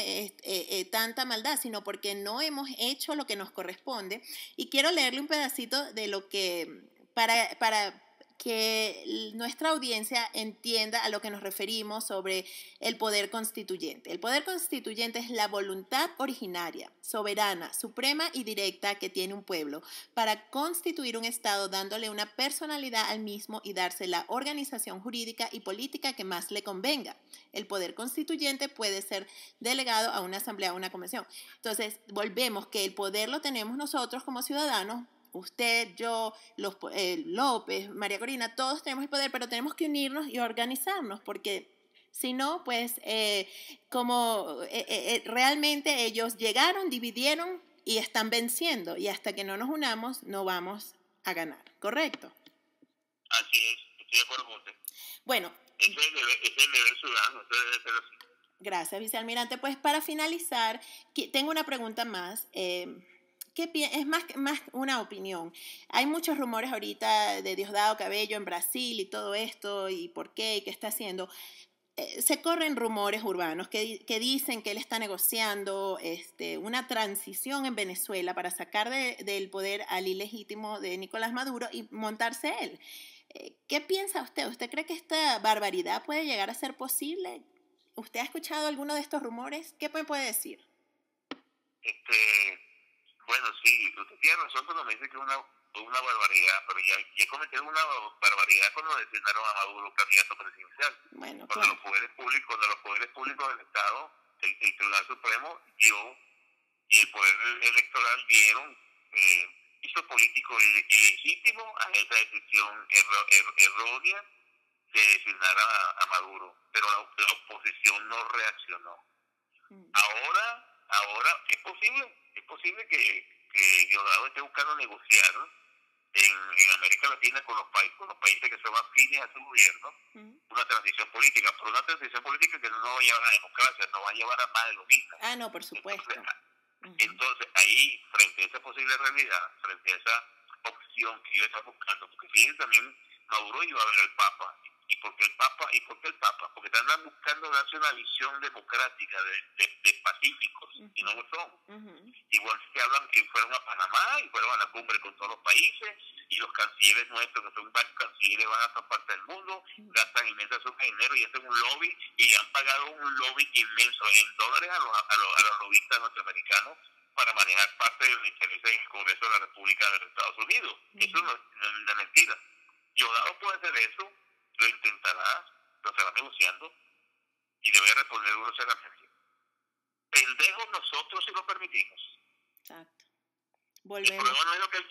tanta maldad, sino porque no hemos hecho lo que nos corresponde. Y quiero leerle un pedacito de lo que, para que nuestra audiencia entienda a lo que nos referimos sobre el poder constituyente. El poder constituyente es la voluntad originaria, soberana, suprema y directa que tiene un pueblo para constituir un Estado, dándole una personalidad al mismo y darse la organización jurídica y política que más le convenga. El poder constituyente puede ser delegado a una asamblea o una convención. Entonces, volvemos que el poder lo tenemos nosotros como ciudadanos. Usted, yo, López, María Corina, todos tenemos el poder, pero tenemos que unirnos y organizarnos, porque si no, pues realmente ellos llegaron, dividieron y están venciendo, y hasta que no nos unamos no vamos a ganar, ¿correcto? Así es, estoy de acuerdo con usted. Bueno. Ese es el deber ciudadano, eso debe ser así. Gracias, vicealmirante. Pues para finalizar, tengo una pregunta más. Es más una opinión. Hay muchos rumores ahorita de Diosdado Cabello en Brasil y todo esto, y por qué, y qué está haciendo. Se corren rumores urbanos que dicen que él está negociando una transición en Venezuela para sacar del poder al ilegítimo de Nicolás Maduro y montarse él. ¿Qué piensa usted? ¿Usted cree que esta barbaridad puede llegar a ser posible? ¿Usted ha escuchado alguno de estos rumores? ¿Qué me puede decir? Bueno, sí, usted tiene razón cuando me dice que es una barbaridad, pero ya cometieron una barbaridad cuando designaron a Maduro candidato presidencial. Bueno, cuando los poderes públicos del Estado, el Tribunal Supremo dio, y el Poder Electoral dieron piso político ilegítimo a esa decisión errónea de designar a Maduro, pero la oposición no reaccionó. Ahora es posible que Diosdado esté buscando negociar en América Latina con los países que son afines a su gobierno, una transición política, pero una transición política que no va a llevar a la democracia, no va a llevar a más de lo mismo. Ah, no, por supuesto. Entonces ahí, frente a esa posible realidad, frente a esa opción que ellos están buscando, porque fíjense también, Maduro iba a ver al Papa. ¿Y por qué el Papa? Porque están buscando darse una visión democrática de pacíficos, y no lo son. Igual que hablan que fueron a Panamá y fueron a la cumbre con todos los países, y los cancilleres nuestros, que son varios cancilleres, van a todas partes del mundo, gastan inmensas sumas de dinero y hacen un lobby, y han pagado un lobby inmenso en dólares a los lobistas norteamericanos para manejar parte de los intereses en el Congreso de la República de los Estados Unidos. Eso no es mentira. Diosdado puede hacer eso, lo intentará, lo estará negociando y le voy a responder groseramente. Pendejos nosotros si lo permitimos. Exacto. El problema no es lo que él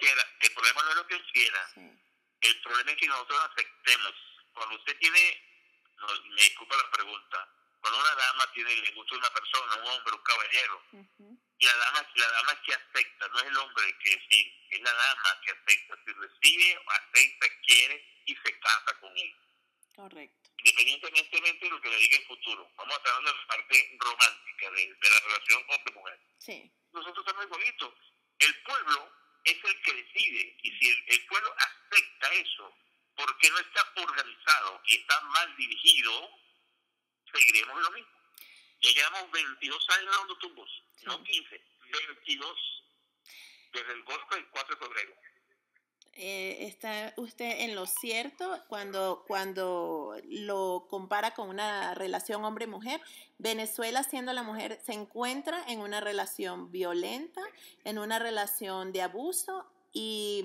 quiera, Sí. El problema es que nosotros aceptemos. Cuando usted tiene, me disculpa la pregunta, cuando una dama le gusta una persona, un hombre, un caballero, y la dama que acepta, no es el hombre que decide, es la dama que acepta, si recibe, acepta, quiere y se casa con él. Correcto. Independientemente de lo que le diga el futuro. Vamos a estar hablando de la parte romántica de la relación hombre-mujer. Sí. Nosotros somos igualitos. El pueblo es el que decide. Y si el pueblo acepta eso, porque no está organizado y está mal dirigido, seguiremos en lo mismo. Ya llevamos 22 años dando tumbos, no 15, 22. Desde el golpe del 4 de febrero. Está usted en lo cierto cuando lo compara con una relación hombre-mujer. Venezuela, siendo la mujer, se encuentra en una relación violenta, en una relación de abuso, y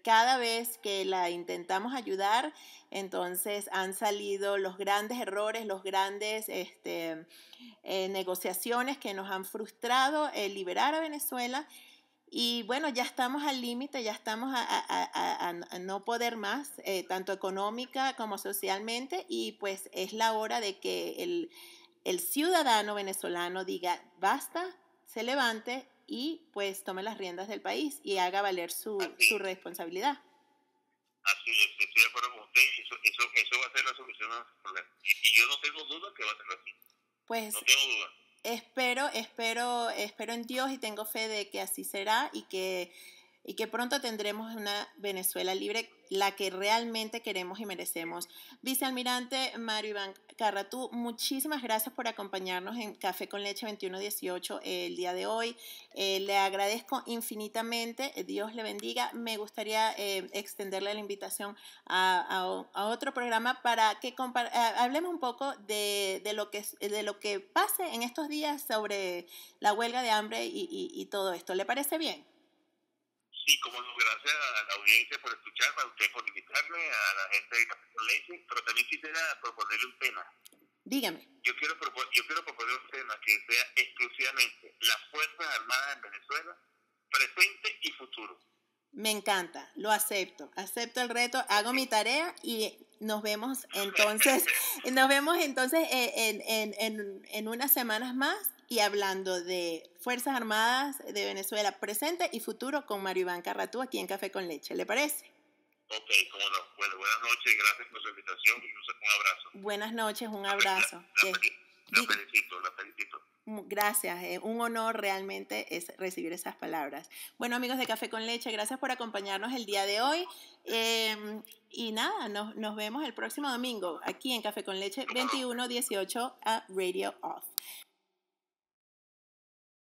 cada vez que la intentamos ayudar, entonces han salido los grandes errores, los grandes negociaciones que nos han frustrado liberar a Venezuela. Y bueno, ya estamos al límite, ya estamos a no poder más, tanto económica como socialmente, y pues es la hora de que el ciudadano venezolano diga basta, se levante y pues tome las riendas del país y haga valer su responsabilidad. Así es, estoy de acuerdo con usted, eso va a ser la solución a nuestro problema. Y yo no tengo duda que va a ser así. Pues no tengo duda. Espero en Dios y tengo fe de que así será y que pronto tendremos una Venezuela libre, la que realmente queremos y merecemos. Vicealmirante Mario Iván Carratú, muchísimas gracias por acompañarnos en Café con Leche 2118 el día de hoy. Le agradezco infinitamente, Dios le bendiga. Me gustaría extenderle la invitación a otro programa para que hablemos un poco de lo que pase en estos días sobre la huelga de hambre y todo esto. ¿Le parece bien? Sí, como no, gracias a la audiencia por escucharme, a usted por invitarme, a la gente de Café con Leche, pero también quisiera proponerle un tema. Dígame. Yo quiero proponer un tema que sea exclusivamente las Fuerzas Armadas en Venezuela, presente y futuro. Me encanta, lo acepto el reto, hago mi tarea y nos vemos entonces, en unas semanas más, y hablando de Fuerzas Armadas de Venezuela presente y futuro con Mario Iván Carratú aquí en Café con Leche. ¿Le parece? Ok, cómo no. Bueno, buenas noches, gracias por su invitación y un abrazo. Buenas noches, un abrazo. La felicito. Gracias, un honor realmente es recibir esas palabras. Bueno, amigos de Café con Leche, gracias por acompañarnos el día de hoy. Y nada, nos vemos el próximo domingo aquí en Café con Leche 2118 a Radio Off.